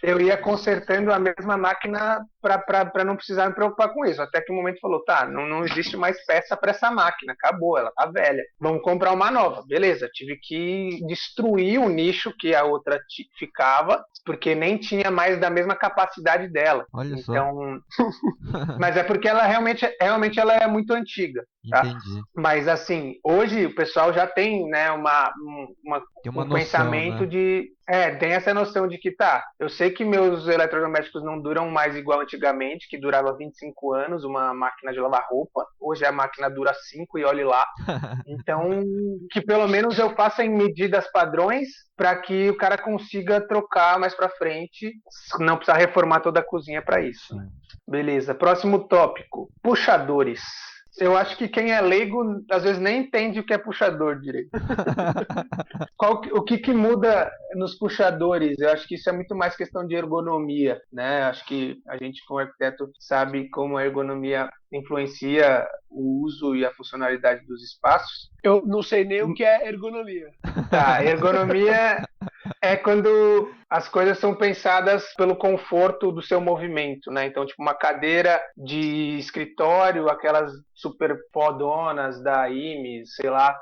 Eu ia consertando a mesma máquina para não precisar me preocupar com isso, até que o momento falou, tá, não existe mais peça para essa máquina, acabou, ela tá velha, vamos comprar uma nova, beleza, tive que destruir o nicho que a outra ficava, porque nem tinha mais da mesma capacidade dela. Olha só. Então, mas é porque ela realmente ela é muito antiga, tá? Entendi. Mas assim, hoje o pessoal já tem, né, um noção, pensamento, né? Tem essa noção de que eu sei que meus eletrodomésticos não duram mais igual antigamente, que durava 25 anos, uma máquina de lavar roupa, hoje a máquina dura 5 e olhe lá. Então, que pelo menos eu faça em medidas padrões para que o cara consiga trocar mais para frente, não precisar reformar toda a cozinha para isso. Beleza, próximo tópico, puxadores. Eu acho que quem é leigo, às vezes, nem entende o que é puxador direito. O que muda nos puxadores? Eu acho que isso é muito mais questão de ergonomia, né? Acho que a gente, como arquiteto, sabe como a ergonomia influencia o uso e a funcionalidade dos espaços. Eu não sei nem o que é ergonomia. Tá, ergonomia é quando as coisas são pensadas pelo conforto do seu movimento, né? Então, tipo, uma cadeira de escritório, aquelas super fodonas da IMES, sei lá,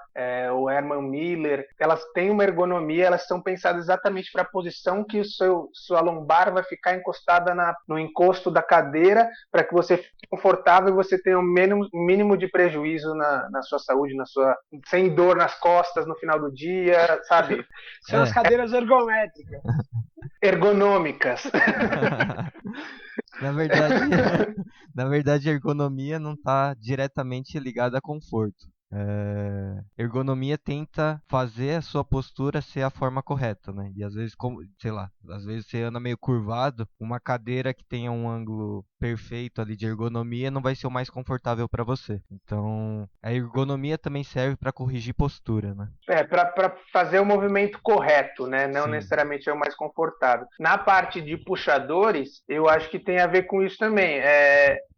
o Herman Miller, elas têm uma ergonomia, elas são pensadas exatamente para a posição que sua lombar vai ficar encostada no encosto da cadeira, para que você fique confortável e você tenha o mínimo de prejuízo na sua saúde, sem dor nas costas no final do dia, sabe? São as cadeiras ergométricas. Ergonômicas. Na verdade, a ergonomia não está diretamente ligada a conforto. Ergonomia tenta fazer a sua postura ser a forma correta, né? E às vezes, sei lá, às vezes você anda meio curvado, uma cadeira que tenha um ângulo perfeito ali de ergonomia não vai ser o mais confortável para você. Então, a ergonomia também serve para corrigir postura, né? Para fazer o movimento correto, né? Não Sim. necessariamente é o mais confortável. Na parte de puxadores, eu acho que tem a ver com isso também.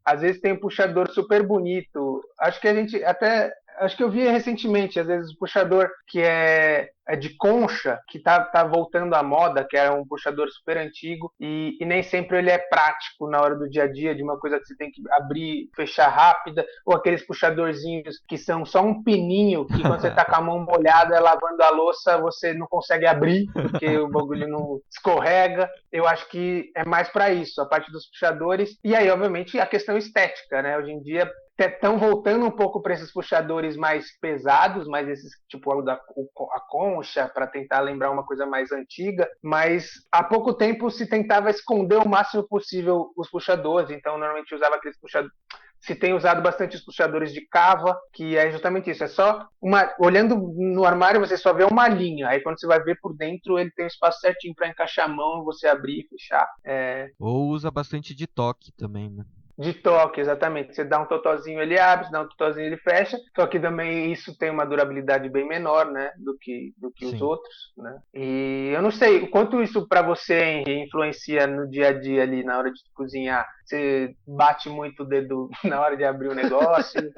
Às vezes tem um puxador super bonito. Acho que eu vi recentemente, às vezes, o puxador que é de concha, que tá voltando à moda, que era um puxador super antigo, e nem sempre ele é prático na hora do dia a dia, de uma coisa que você tem que abrir, fechar rápida, ou aqueles puxadorzinhos que são só um pininho, que quando você tá com a mão molhada, lavando a louça, você não consegue abrir, porque o bagulho não escorrega. Eu acho que é mais para isso, a parte dos puxadores, e aí, obviamente, a questão estética, né? Hoje em dia, estão voltando um pouco para esses puxadores mais pesados, mais esses tipo a concha, para tentar lembrar uma coisa mais antiga, mas há pouco tempo se tentava esconder o máximo possível os puxadores, então normalmente usava aqueles puxadores. Se tem usado bastante os puxadores de cava, que é justamente isso, é só olhando no armário você só vê uma linha, aí quando você vai ver por dentro ele tem um espaço certinho para encaixar a mão, você abrir e fechar. Ou usa bastante de toque também, né? De toque, exatamente. Você dá um totozinho, ele abre, você dá um totozinho, ele fecha. Só que também isso tem uma durabilidade bem menor, né, do que os outros, né? E eu não sei o quanto isso para você, Henry, influencia no dia a dia ali na hora de cozinhar. Você bate muito o dedo na hora de abrir o negócio?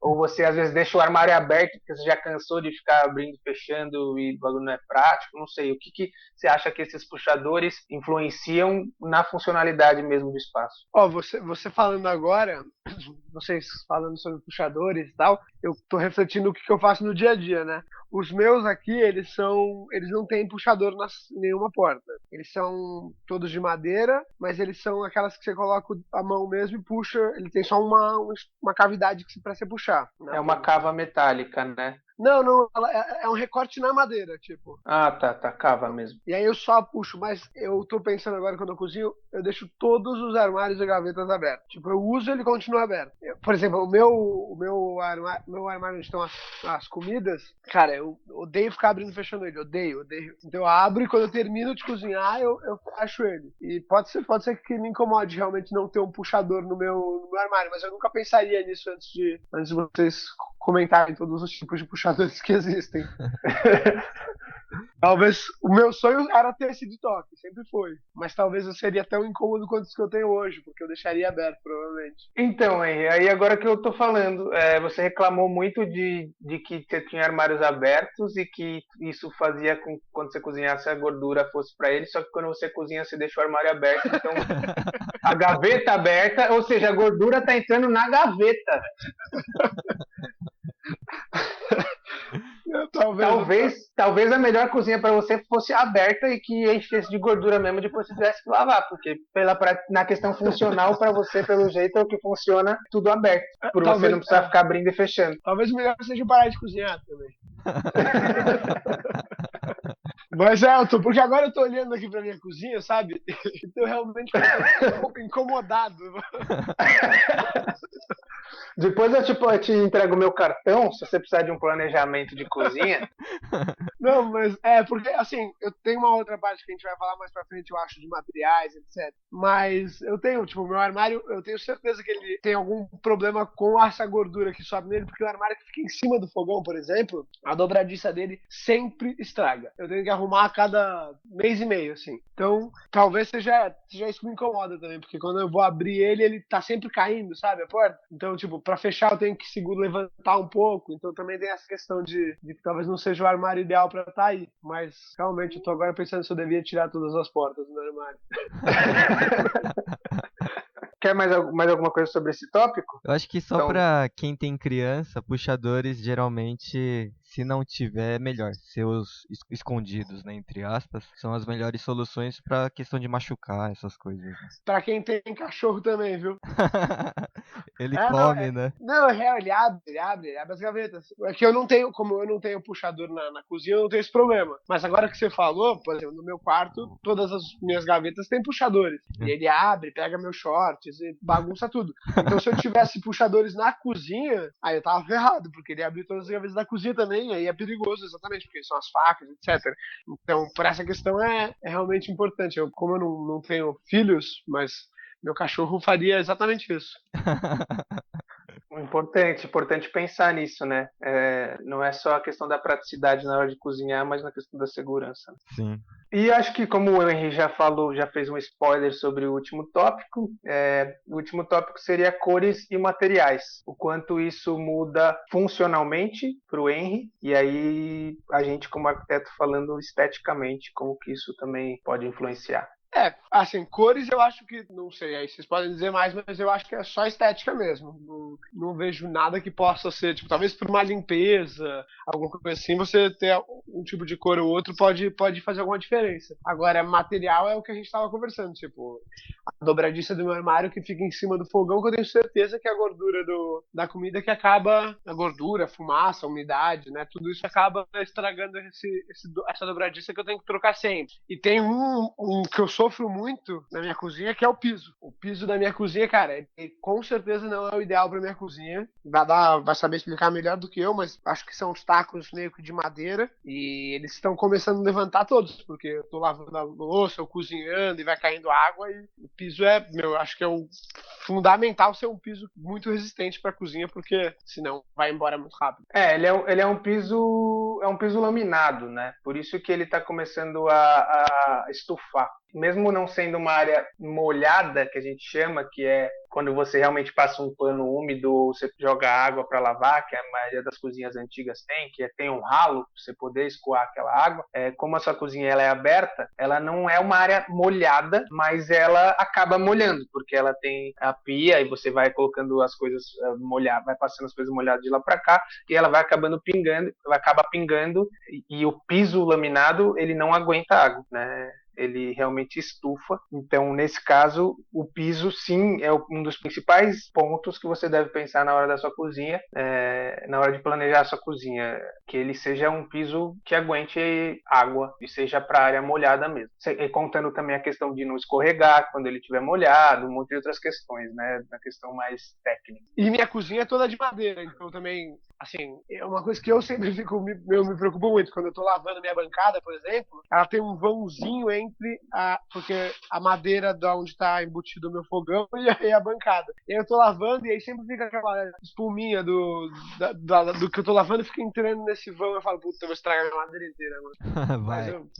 Ou você às vezes deixa o armário aberto porque você já cansou de ficar abrindo e fechando e o bagulho não é prático? Não sei. O que você acha que esses puxadores influenciam na funcionalidade mesmo do espaço? Você falando agora, vocês falando sobre puxadores e tal, eu tô refletindo o que eu faço no dia a dia, né? Os meus aqui, eles não têm puxador em nenhuma porta. Eles são todos de madeira, mas eles são aquelas que você coloca a mão mesmo e puxa. Ele tem só uma cavidade para você puxar. É uma cava metálica, né? Não, é um recorte na madeira, tipo. Ah, tá, cava mesmo. E aí eu só puxo, mas eu tô pensando agora quando eu cozinho, eu deixo todos os armários e gavetas abertos. Tipo, eu uso ele continua aberto. Por exemplo, o meu armário onde estão as comidas, cara, eu odeio ficar abrindo e fechando ele, odeio. Então eu abro e quando eu termino de cozinhar, eu fecho ele. E pode ser que me incomode realmente não ter um puxador no meu armário, mas eu nunca pensaria nisso antes de vocês comentarem todos os tipos de puxadores que existem. Talvez o meu sonho era ter esse de toque, sempre foi. Mas talvez eu seria tão incômodo quanto os que eu tenho hoje, porque eu deixaria aberto, provavelmente. Então, Henry, aí agora que eu tô falando, você reclamou muito de que você tinha armários abertos e que isso fazia com que quando você cozinhasse a gordura fosse para ele, só que quando você cozinha você deixa o armário aberto, então a gaveta aberta, ou seja, a gordura tá entrando na gaveta. Talvez a melhor cozinha para você fosse aberta e que enchesse de gordura mesmo depois você tivesse que lavar, porque na questão funcional para você, pelo jeito, é o que funciona tudo aberto, por você não precisar ficar abrindo e fechando. Talvez o melhor seja parar de cozinhar também. Mas porque agora eu tô olhando aqui pra minha cozinha, sabe? E tô realmente incomodado. Depois eu te entrego o meu cartão, se você precisar de um planejamento de cozinha. Não, mas porque assim, eu tenho uma outra parte que a gente vai falar mais pra frente, eu acho, de materiais, etc. Mas eu tenho, tipo, o meu armário, eu tenho certeza que ele tem algum problema com essa gordura que sobe nele, porque o armário que fica em cima do fogão, por exemplo, a dobradiça dele sempre estraga. Eu tenho que arrumar a cada mês e meio, assim. Então, talvez seja isso que me incomoda também, porque quando eu vou abrir ele tá sempre caindo, sabe, a porta? Então, tipo, pra fechar eu tenho que levantar um pouco, então também tem essa questão de que talvez não seja o armário ideal pra estar aí, mas realmente eu tô agora pensando se eu devia tirar todas as portas do armário. Quer mais alguma coisa sobre esse tópico? Eu acho que só pra quem tem criança, puxadores geralmente se não tiver, é melhor. Seus escondidos, né, entre aspas, são as melhores soluções pra questão de machucar essas coisas. Né? Pra quem tem cachorro também, viu? Ele come, né? Não, é real, ele abre as gavetas. É que eu não tenho, como eu não tenho puxador na cozinha, eu não tenho esse problema. Mas agora que você falou, por exemplo, no meu quarto, todas as minhas gavetas têm puxadores. E ele abre, pega meus shorts e bagunça tudo. Então se eu tivesse puxadores na cozinha, aí eu tava ferrado, porque ele abriu todas as gavetas da cozinha também, aí é perigoso, exatamente, porque são as facas, etc. Então, por essa questão é realmente importante. Como eu não tenho filhos, mas meu cachorro faria exatamente isso. Importante pensar nisso, né? Não é só a questão da praticidade na hora de cozinhar, mas na questão da segurança. Sim. E acho que, como o Henry já falou, já fez um spoiler sobre o último tópico, o último tópico seria cores e materiais. O quanto isso muda funcionalmente para o Henry, e aí a gente, como arquiteto, falando esteticamente, como que isso também pode influenciar. Assim, cores eu acho que, não sei, aí vocês podem dizer mais, mas eu acho que é só estética mesmo. Não vejo nada que possa ser, tipo, talvez por uma limpeza, alguma coisa assim, você ter um tipo de cor ou outro pode fazer alguma diferença. Agora, material é o que a gente tava conversando, tipo, a dobradiça do meu armário que fica em cima do fogão, que eu tenho certeza que a gordura da comida que acaba, a gordura, a fumaça, a umidade, né, tudo isso acaba estragando essa dobradiça que eu tenho que trocar sempre. E tem um que eu sofro muito na minha cozinha, que é o piso. O piso da minha cozinha, cara, com certeza não é o ideal pra minha cozinha. Vai saber explicar melhor do que eu, mas acho que são os tacos meio que de madeira e eles estão começando a levantar todos, porque eu tô lavando a louça, eu cozinhando e vai caindo água e o piso acho que é o fundamental ser um piso muito resistente pra cozinha, porque senão vai embora muito rápido. Ele é um piso laminado, né? Por isso que ele tá começando a estufar. Mesmo não sendo uma área molhada, que a gente chama, que é quando você realmente passa um pano úmido ou você joga água para lavar, que a maioria das cozinhas antigas tem um ralo para você poder escoar aquela água. Como a sua cozinha ela é aberta, ela não é uma área molhada, mas ela acaba molhando, porque ela tem a pia e você vai colocando as coisas molhadas, vai passando as coisas molhadas de lá para cá e ela vai acabando pingando, e o piso laminado ele não aguenta água, né? Ele realmente estufa. Então, nesse caso, o piso, sim, é um dos principais pontos que você deve pensar na hora da sua cozinha, na hora de planejar a sua cozinha, que ele seja um piso que aguente água e seja para área molhada mesmo. E contando também a questão de não escorregar quando ele estiver molhado, um monte de outras questões, né, na questão mais técnica. E minha cozinha é toda de madeira, então também, assim, é uma coisa que eu sempre eu me preocupo muito, quando eu tô lavando minha bancada, por exemplo, ela tem um vãozinho porque a madeira da onde tá embutido o meu fogão e a bancada. E aí eu tô lavando e aí sempre fica aquela espuminha do que eu tô lavando, fica entrando nesse vão. Eu falo, puta, eu vou estragar a madeira inteira, mano.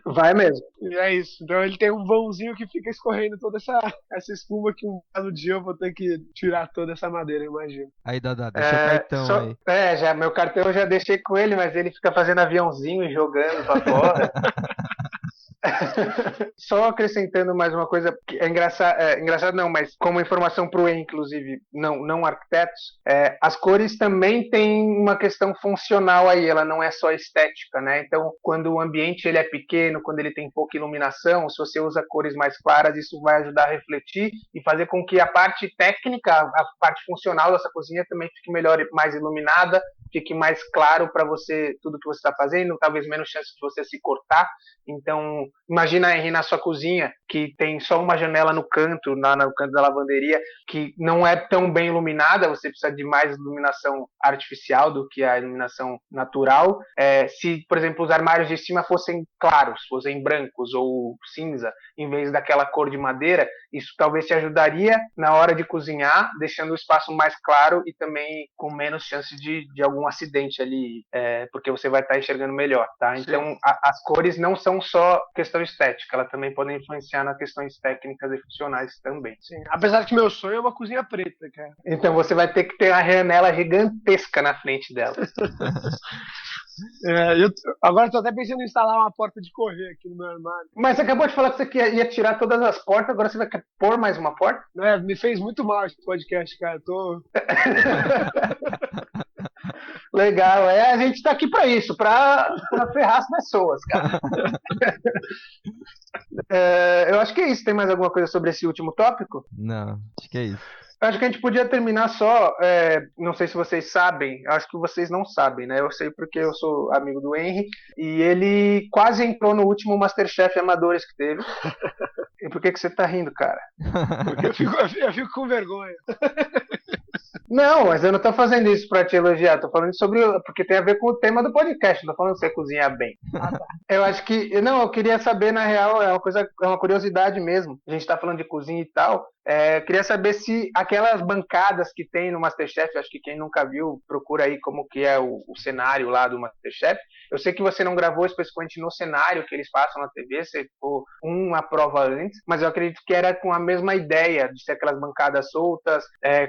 Vai mesmo. E é isso. Então ele tem um vãozinho que fica escorrendo toda essa espuma que um belo dia eu vou ter que tirar toda essa madeira, eu imagino. Aí, Dada, deixa o cartão aí. Meu cartão eu já deixei com ele, mas ele fica fazendo aviãozinho e jogando pra fora. Só acrescentando mais uma coisa que é engraçado não, mas como informação para o inclusive não arquitetos, as cores também têm uma questão funcional aí, ela não é só estética, né? Então, quando o ambiente ele é pequeno, quando ele tem pouca iluminação, se você usa cores mais claras, isso vai ajudar a refletir e fazer com que a parte técnica, a parte funcional dessa cozinha também fique melhor e mais iluminada, fique mais claro para você tudo que você está fazendo, talvez menos chance de você se cortar. Então, imagina, Henry, na sua cozinha, que tem só uma janela no canto da lavanderia, que não é tão bem iluminada, você precisa de mais iluminação artificial do que a iluminação natural. Se, por exemplo, os armários de cima fossem claros, fossem brancos ou cinza, em vez daquela cor de madeira, isso talvez te ajudaria na hora de cozinhar, deixando o espaço mais claro e também com menos chance de algum acidente ali, porque você vai estar enxergando melhor, tá? Então, as cores não são só questão estética, elas também podem influenciar nas questões técnicas e funcionais também. Sim, apesar que meu sonho é uma cozinha preta, cara. Então você vai ter que ter uma janela gigantesca na frente dela. Agora eu tô até pensando em instalar uma porta de correr aqui no meu armário. Mas você acabou de falar que você ia tirar todas as portas, agora você vai pôr mais uma porta? Me fez muito mal esse podcast, cara. Legal, a gente tá aqui pra isso, pra ferrar as pessoas, cara. Eu acho que é isso. Tem mais alguma coisa sobre esse último tópico? Não, acho que é isso. Eu acho que a gente podia terminar só, não sei se vocês sabem, acho que vocês não sabem, né? Eu sei porque eu sou amigo do Henry, e ele quase entrou no último Masterchef Amadores que teve. E por que você tá rindo, cara? Porque eu fico com vergonha. Não, mas eu não tô fazendo isso pra te elogiar, tô falando porque tem a ver com o tema do podcast, não tô falando que você cozinha bem. Ah, tá. Eu acho que, eu queria saber, na real, é uma curiosidade mesmo, a gente tá falando de cozinha e tal, queria saber se aquelas bancadas que tem no Masterchef, acho que quem nunca viu, procura aí como que é o cenário lá do Masterchef. Eu sei que você não gravou especificamente no cenário que eles passam na TV, você ficou uma prova antes, mas eu acredito que era com a mesma ideia de ser aquelas bancadas soltas,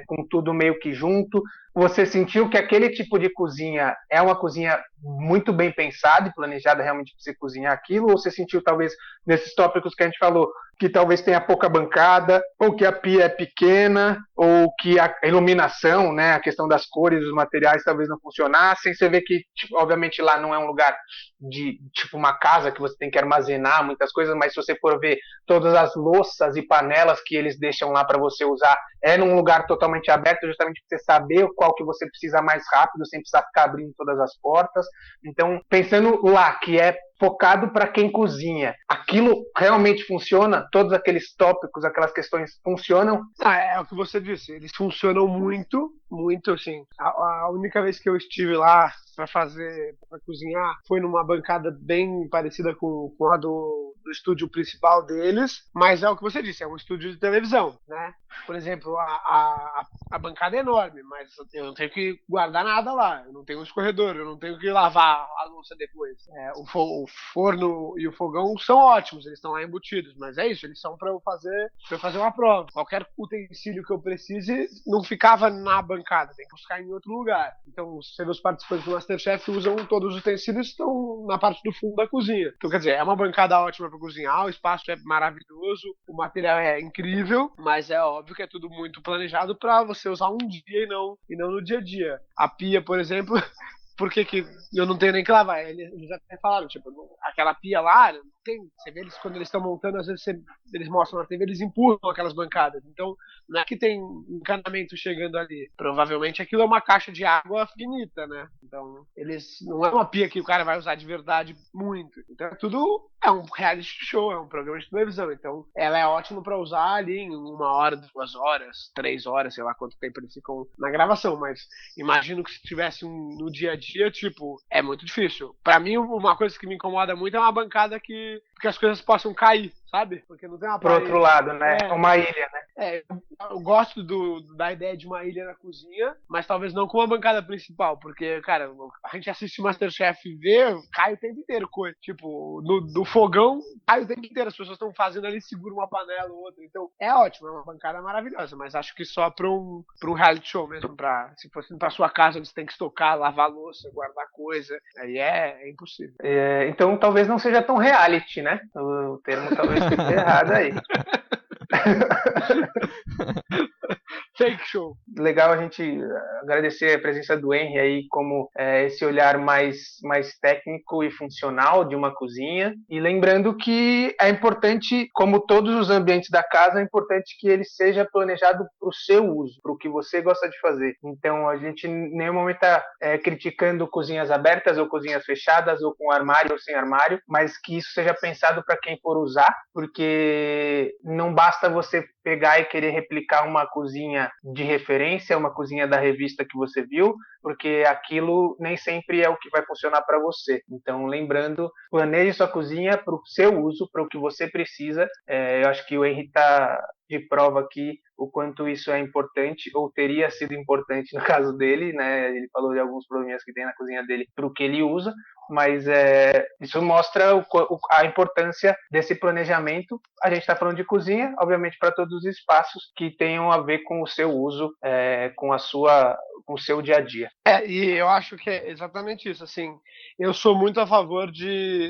com tudo meio que junto. Você sentiu que aquele tipo de cozinha é uma cozinha muito bem pensada e planejada realmente para você cozinhar aquilo? Ou você sentiu, talvez, nesses tópicos que a gente falou, que talvez tenha pouca bancada, ou que a pia é pequena, ou que a iluminação, né, a questão das cores, dos materiais talvez não funcionassem? Você vê que, tipo, obviamente, lá não é um lugar de, tipo, uma casa que você tem que armazenar muitas coisas, mas se você for ver todas as louças e panelas que eles deixam lá para você usar, é num lugar totalmente aberto, justamente para você saber qual que você precisa mais rápido, sem precisar ficar abrindo todas as portas. Então, pensando lá, que é focado para quem cozinha, aquilo realmente funciona? Todos aqueles tópicos, aquelas questões funcionam? É o que você disse, eles funcionam muito, muito, assim. A única vez que eu estive lá para cozinhar, foi numa bancada bem parecida com a do estúdio principal deles, mas é o que você disse, é um estúdio de televisão, né? Por exemplo, a bancada é enorme, mas eu não tenho que guardar nada lá, eu não tenho um escorredor, eu não tenho que lavar a louça depois. O forno e o fogão são ótimos, eles estão lá embutidos, mas é isso, eles são para eu fazer uma prova. Qualquer utensílio que eu precise não ficava na bancada, tem que buscar em outro lugar. Então, se os participantes do Masterchef usam todos os utensílios, estão na parte do fundo da cozinha. Então, quer dizer, é uma bancada ótima para cozinhar, o espaço é maravilhoso, o material é incrível, mas é óbvio que é tudo muito planejado para você usar um dia e não no dia a dia. A pia, por exemplo, por que eu não tenho nem que lavar? Eles até falaram, tipo, aquela pia lá, não tem, você vê eles quando eles estão montando, às vezes eles mostram na TV, eles empurram aquelas bancadas. Então, não é que tem encanamento chegando ali. Provavelmente aquilo é uma caixa de água finita, né? Então, não é uma pia que o cara vai usar de verdade muito. Então, tudo é um reality show, é um programa de televisão. Então, ela é ótima para usar ali em 1 hora, 2 horas, 3 horas, sei lá quanto tempo eles ficam na gravação. Mas imagino que se tivesse no dia a dia, tipo, é muito difícil. Pra mim, uma coisa que me incomoda muito é uma bancada que as coisas possam cair, sabe? Porque não tem uma parede. Pro outro lado, né? Uma ilha, né? Eu gosto da ideia de uma ilha na cozinha, mas talvez não com uma bancada principal, porque, cara, a gente assiste Masterchef e vê, cai o tempo inteiro coisa. Tipo, do fogão, cai o tempo inteiro, as pessoas estão fazendo ali, seguram uma panela ou outra. Então, é ótimo, é uma bancada maravilhosa, mas acho que só pra um reality show mesmo, se fosse pra sua casa, onde você tem que estocar, lavar louça, guardar coisa, aí é impossível. Então, talvez não seja tão reality, né? O termo talvez fique errado aí. Fake show. Legal a gente agradecer a presença do Henry aí como esse olhar mais técnico e funcional de uma cozinha. E lembrando que é importante, como todos os ambientes da casa, é importante que ele seja planejado para o seu uso, para o que você gosta de fazer. Então a gente em nenhum momento está criticando cozinhas abertas ou cozinhas fechadas, ou com armário ou sem armário, mas que isso seja pensado para quem for usar, porque não basta você pegar e querer replicar uma cozinha de referência, uma cozinha da revista que você viu, porque aquilo nem sempre é o que vai funcionar para você. Então, lembrando, planeje sua cozinha para o seu uso, para o que você precisa. Eu acho que o Henry está de prova aqui o quanto isso é importante, ou teria sido importante no caso dele, né? Ele falou de alguns probleminhas que tem na cozinha dele para o que ele usa. mas isso mostra a importância desse planejamento. A gente está falando de cozinha, obviamente, para todos os espaços que tenham a ver com o seu uso, com o seu dia a dia. E eu acho que é exatamente isso, assim, eu sou muito a favor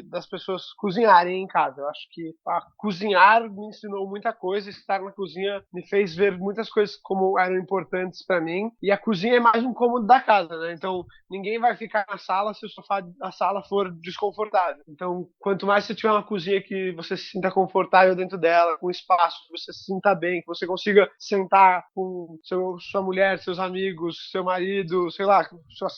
das pessoas cozinharem em casa. Eu acho que cozinhar me ensinou muita coisa, estar na cozinha me fez ver muitas coisas como eram importantes para mim, e a cozinha é mais um cômodo da casa, né? Então ninguém vai ficar na sala se o sofá da sala for desconfortável. Então quanto mais você tiver uma cozinha que você se sinta confortável dentro dela, com espaço, que você se sinta bem, que você consiga sentar com sua mulher, seus amigos, seu marido, sei lá,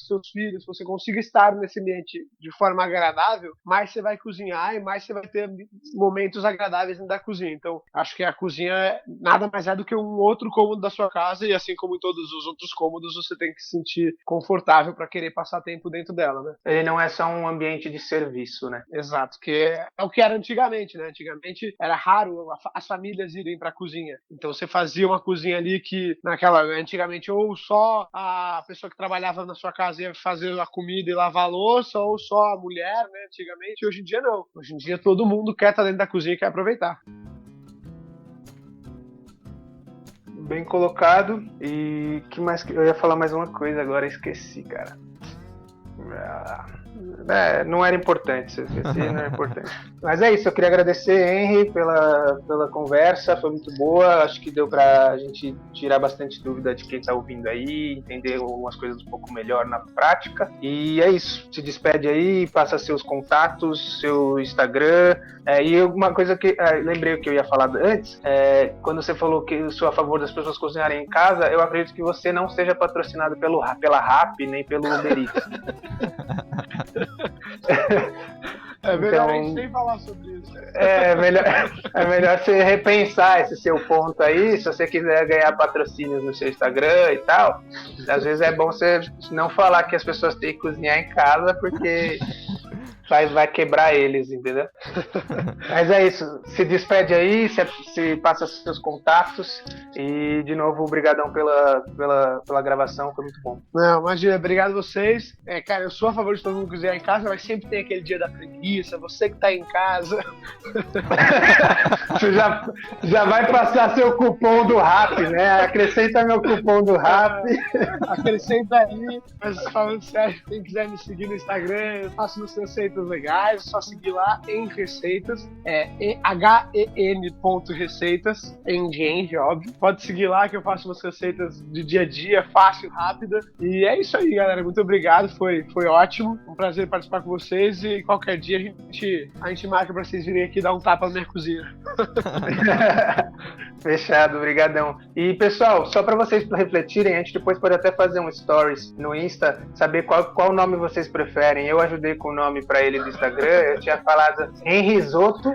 seus filhos, você consiga estar nesse ambiente de forma agradável, mais você vai cozinhar e mais você vai ter momentos agradáveis dentro da cozinha. Então, acho que a cozinha nada mais é do que um outro cômodo da sua casa, e assim como em todos os outros cômodos, você tem que se sentir confortável para querer passar tempo dentro dela, né? Ele não é só um ambiente de serviço, né? Exato, que é o que era antigamente, né? Antigamente era raro as famílias irem para a cozinha. Então você fazia uma cozinha ali que antigamente ou só a pessoa que trabalhava na sua casa ia fazer a comida e lavar a louça, ou só a mulher, né? Antigamente, hoje em dia não. Hoje em dia todo mundo quer estar dentro da cozinha e quer aproveitar. Bem colocado. E que mais? Eu ia falar mais uma coisa agora, esqueci, cara. Não era importante, se eu esqueci, não era importante. Mas é isso, eu queria agradecer, Henry, pela conversa, foi muito boa, acho que deu pra gente tirar bastante dúvida de quem tá ouvindo aí, entender algumas coisas um pouco melhor na prática. E é isso, se despede aí, passa seus contatos, seu Instagram. E uma coisa que lembrei que eu ia falar antes, quando você falou que eu sou a favor das pessoas cozinharem em casa, eu acredito que você não seja patrocinado pela Rappi, nem pelo Uber Eats. É melhor a gente nem falar sobre isso. É melhor você repensar esse seu ponto aí, se você quiser ganhar patrocínios no seu Instagram e tal. Às vezes é bom você não falar que as pessoas têm que cozinhar em casa, porque vai quebrar eles, entendeu? Mas é isso, se despede aí, se passa seus contatos, e de novo, obrigadão pela gravação, foi muito bom. Não, imagina, obrigado a vocês. Cara, eu sou a favor de todo mundo cozinhar em casa, mas sempre tem aquele dia da preguiça, você que tá em casa. Você já vai passar seu cupom do Rappi, né? Acrescenta meu cupom do Rappi. Acrescenta aí, mas falando sério, quem quiser me seguir no Instagram, eu faço nos receitas legais, é só seguir lá em receitas, hen.receitas, Engenge, óbvio. Pode seguir lá que eu faço umas receitas de dia a dia, fácil, rápida. E é isso aí, galera. Muito obrigado, foi ótimo. Um prazer participar com vocês, e qualquer dia a gente marca pra vocês virem aqui dar um tapa na minha cozinha. Fechado, brigadão. E pessoal, só pra vocês refletirem, a gente depois pode até fazer um stories no Insta, saber qual nome vocês preferem. Eu ajudei com o nome pra ele do Instagram, eu tinha falado em risoto,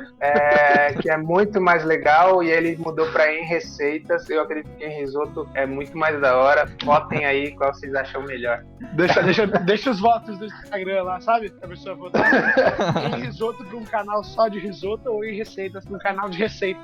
que é muito mais legal, e ele mudou pra em receitas. Eu acredito que em risoto é muito mais da hora. Votem aí qual vocês acham melhor. Deixa os votos do Instagram lá, sabe? A pessoa votar em risoto pra um canal só de risoto, ou em receitas pra um canal de receita.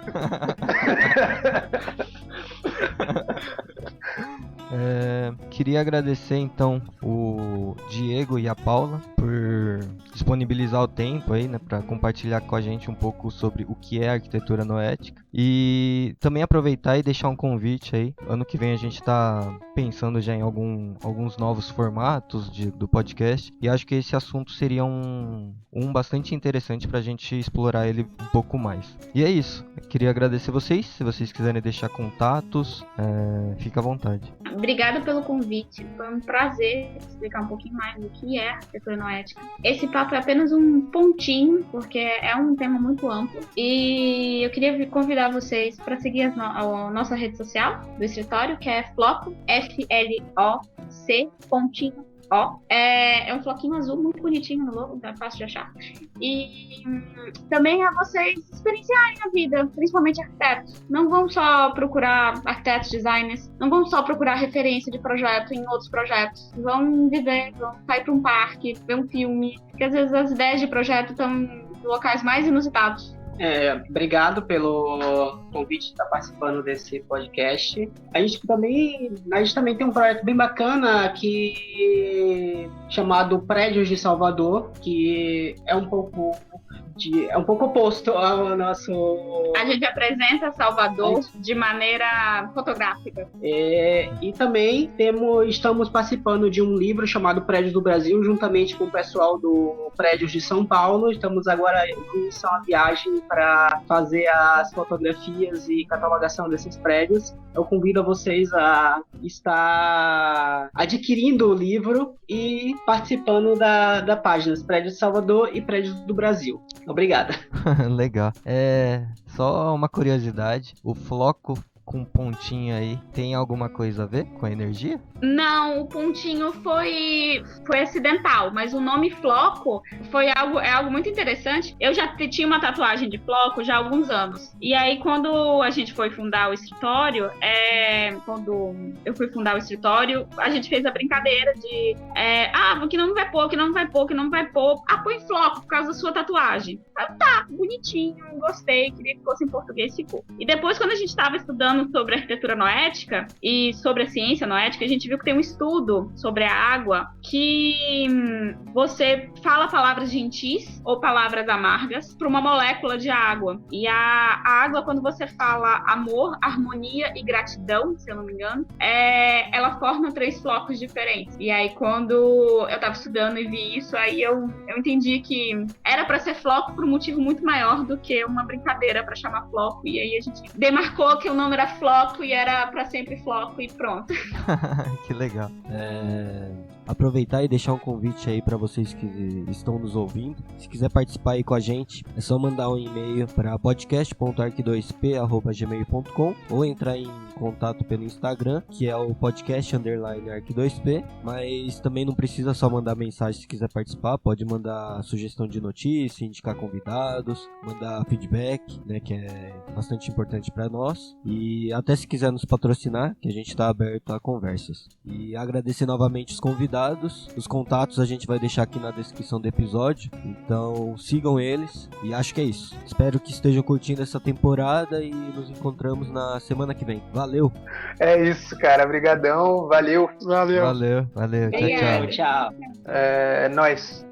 Queria agradecer então o Diego e a Paula por disponibilizar o tempo aí, né, para compartilhar com a gente um pouco sobre o que é arquitetura noética, e também aproveitar e deixar um convite aí. Ano que vem a gente está pensando já em alguns novos formatos do podcast, e acho que esse assunto seria um bastante interessante para a gente explorar ele um pouco mais. E é isso, eu queria agradecer vocês. Se vocês quiserem deixar contatos, fica à vontade. Obrigada pelo convite, foi um prazer explicar um pouquinho mais do que é arquitetura noética. Esse papo é apenas um pontinho, porque é um tema muito amplo, e eu queria convidar vocês para seguir a nossa rede social do escritório, que é Floco, FLOC, pontinho O. É um floquinho azul muito bonitinho no logo, então é fácil de achar. E também a vocês experienciarem a vida, principalmente arquitetos. Não vão só procurar arquitetos, designers, não vão só procurar referência de projeto em outros projetos. Vão viver, vão sair para um parque, ver um filme, porque às vezes as ideias de projeto estão em locais mais inusitados. Obrigado pelo convite de estar participando desse podcast. A gente também tem um projeto bem bacana chamado Prédios de Salvador, que é um pouco oposto ao nosso... A gente apresenta Salvador de maneira fotográfica. E também estamos participando de um livro chamado Prédios do Brasil, juntamente com o pessoal do Prédios de São Paulo. Estamos agora em uma viagem para fazer as fotografias e catalogação desses prédios. Eu convido a vocês a estar adquirindo o livro e participando da página Prédios de Salvador e Prédios do Brasil. Obrigado. Legal. Só uma curiosidade, o floco com pontinho aí, tem alguma coisa a ver com a energia? Não, o pontinho foi acidental, mas o nome floco é algo muito interessante. Eu já tinha uma tatuagem de floco já há alguns anos. E aí, quando a gente foi fundar o escritório, a gente fez a brincadeira de que não vai pôr. Põe floco por causa da sua tatuagem. Tá, bonitinho, gostei, queria que fosse em português, ficou. E depois, quando a gente estava estudando sobre arquitetura noética e sobre a ciência noética, a gente viu que tem um estudo sobre a água que você fala palavras gentis ou palavras amargas para uma molécula de água. E a água, quando você fala amor, harmonia e gratidão, se eu não me engano, ela forma 3 flocos diferentes. E aí, quando eu estava estudando e vi isso, aí eu entendi que era para ser floco por um motivo muito maior do que uma brincadeira para chamar floco. E aí a gente demarcou que o nome era floco e era para sempre floco e pronto. Que legal. Aproveitar e deixar um convite aí para vocês que estão nos ouvindo. Se quiser participar aí com a gente, é só mandar um e-mail para podcast.arq2p@gmail.com ou entrar em contato pelo Instagram, que é o podcast_arq2p. Mas também não precisa só mandar mensagem se quiser participar, pode mandar sugestão de notícia, indicar convidados, mandar feedback, né, que é bastante importante para nós. E até se quiser nos patrocinar, que a gente está aberto a conversas. E agradecer novamente os convidados. Os contatos a gente vai deixar aqui na descrição do episódio, então sigam eles. E acho que é isso. Espero que estejam curtindo essa temporada e nos encontramos na semana que vem. Valeu! É isso, cara. Obrigadão. Valeu. Valeu. Tchau. Tchau. É nóis.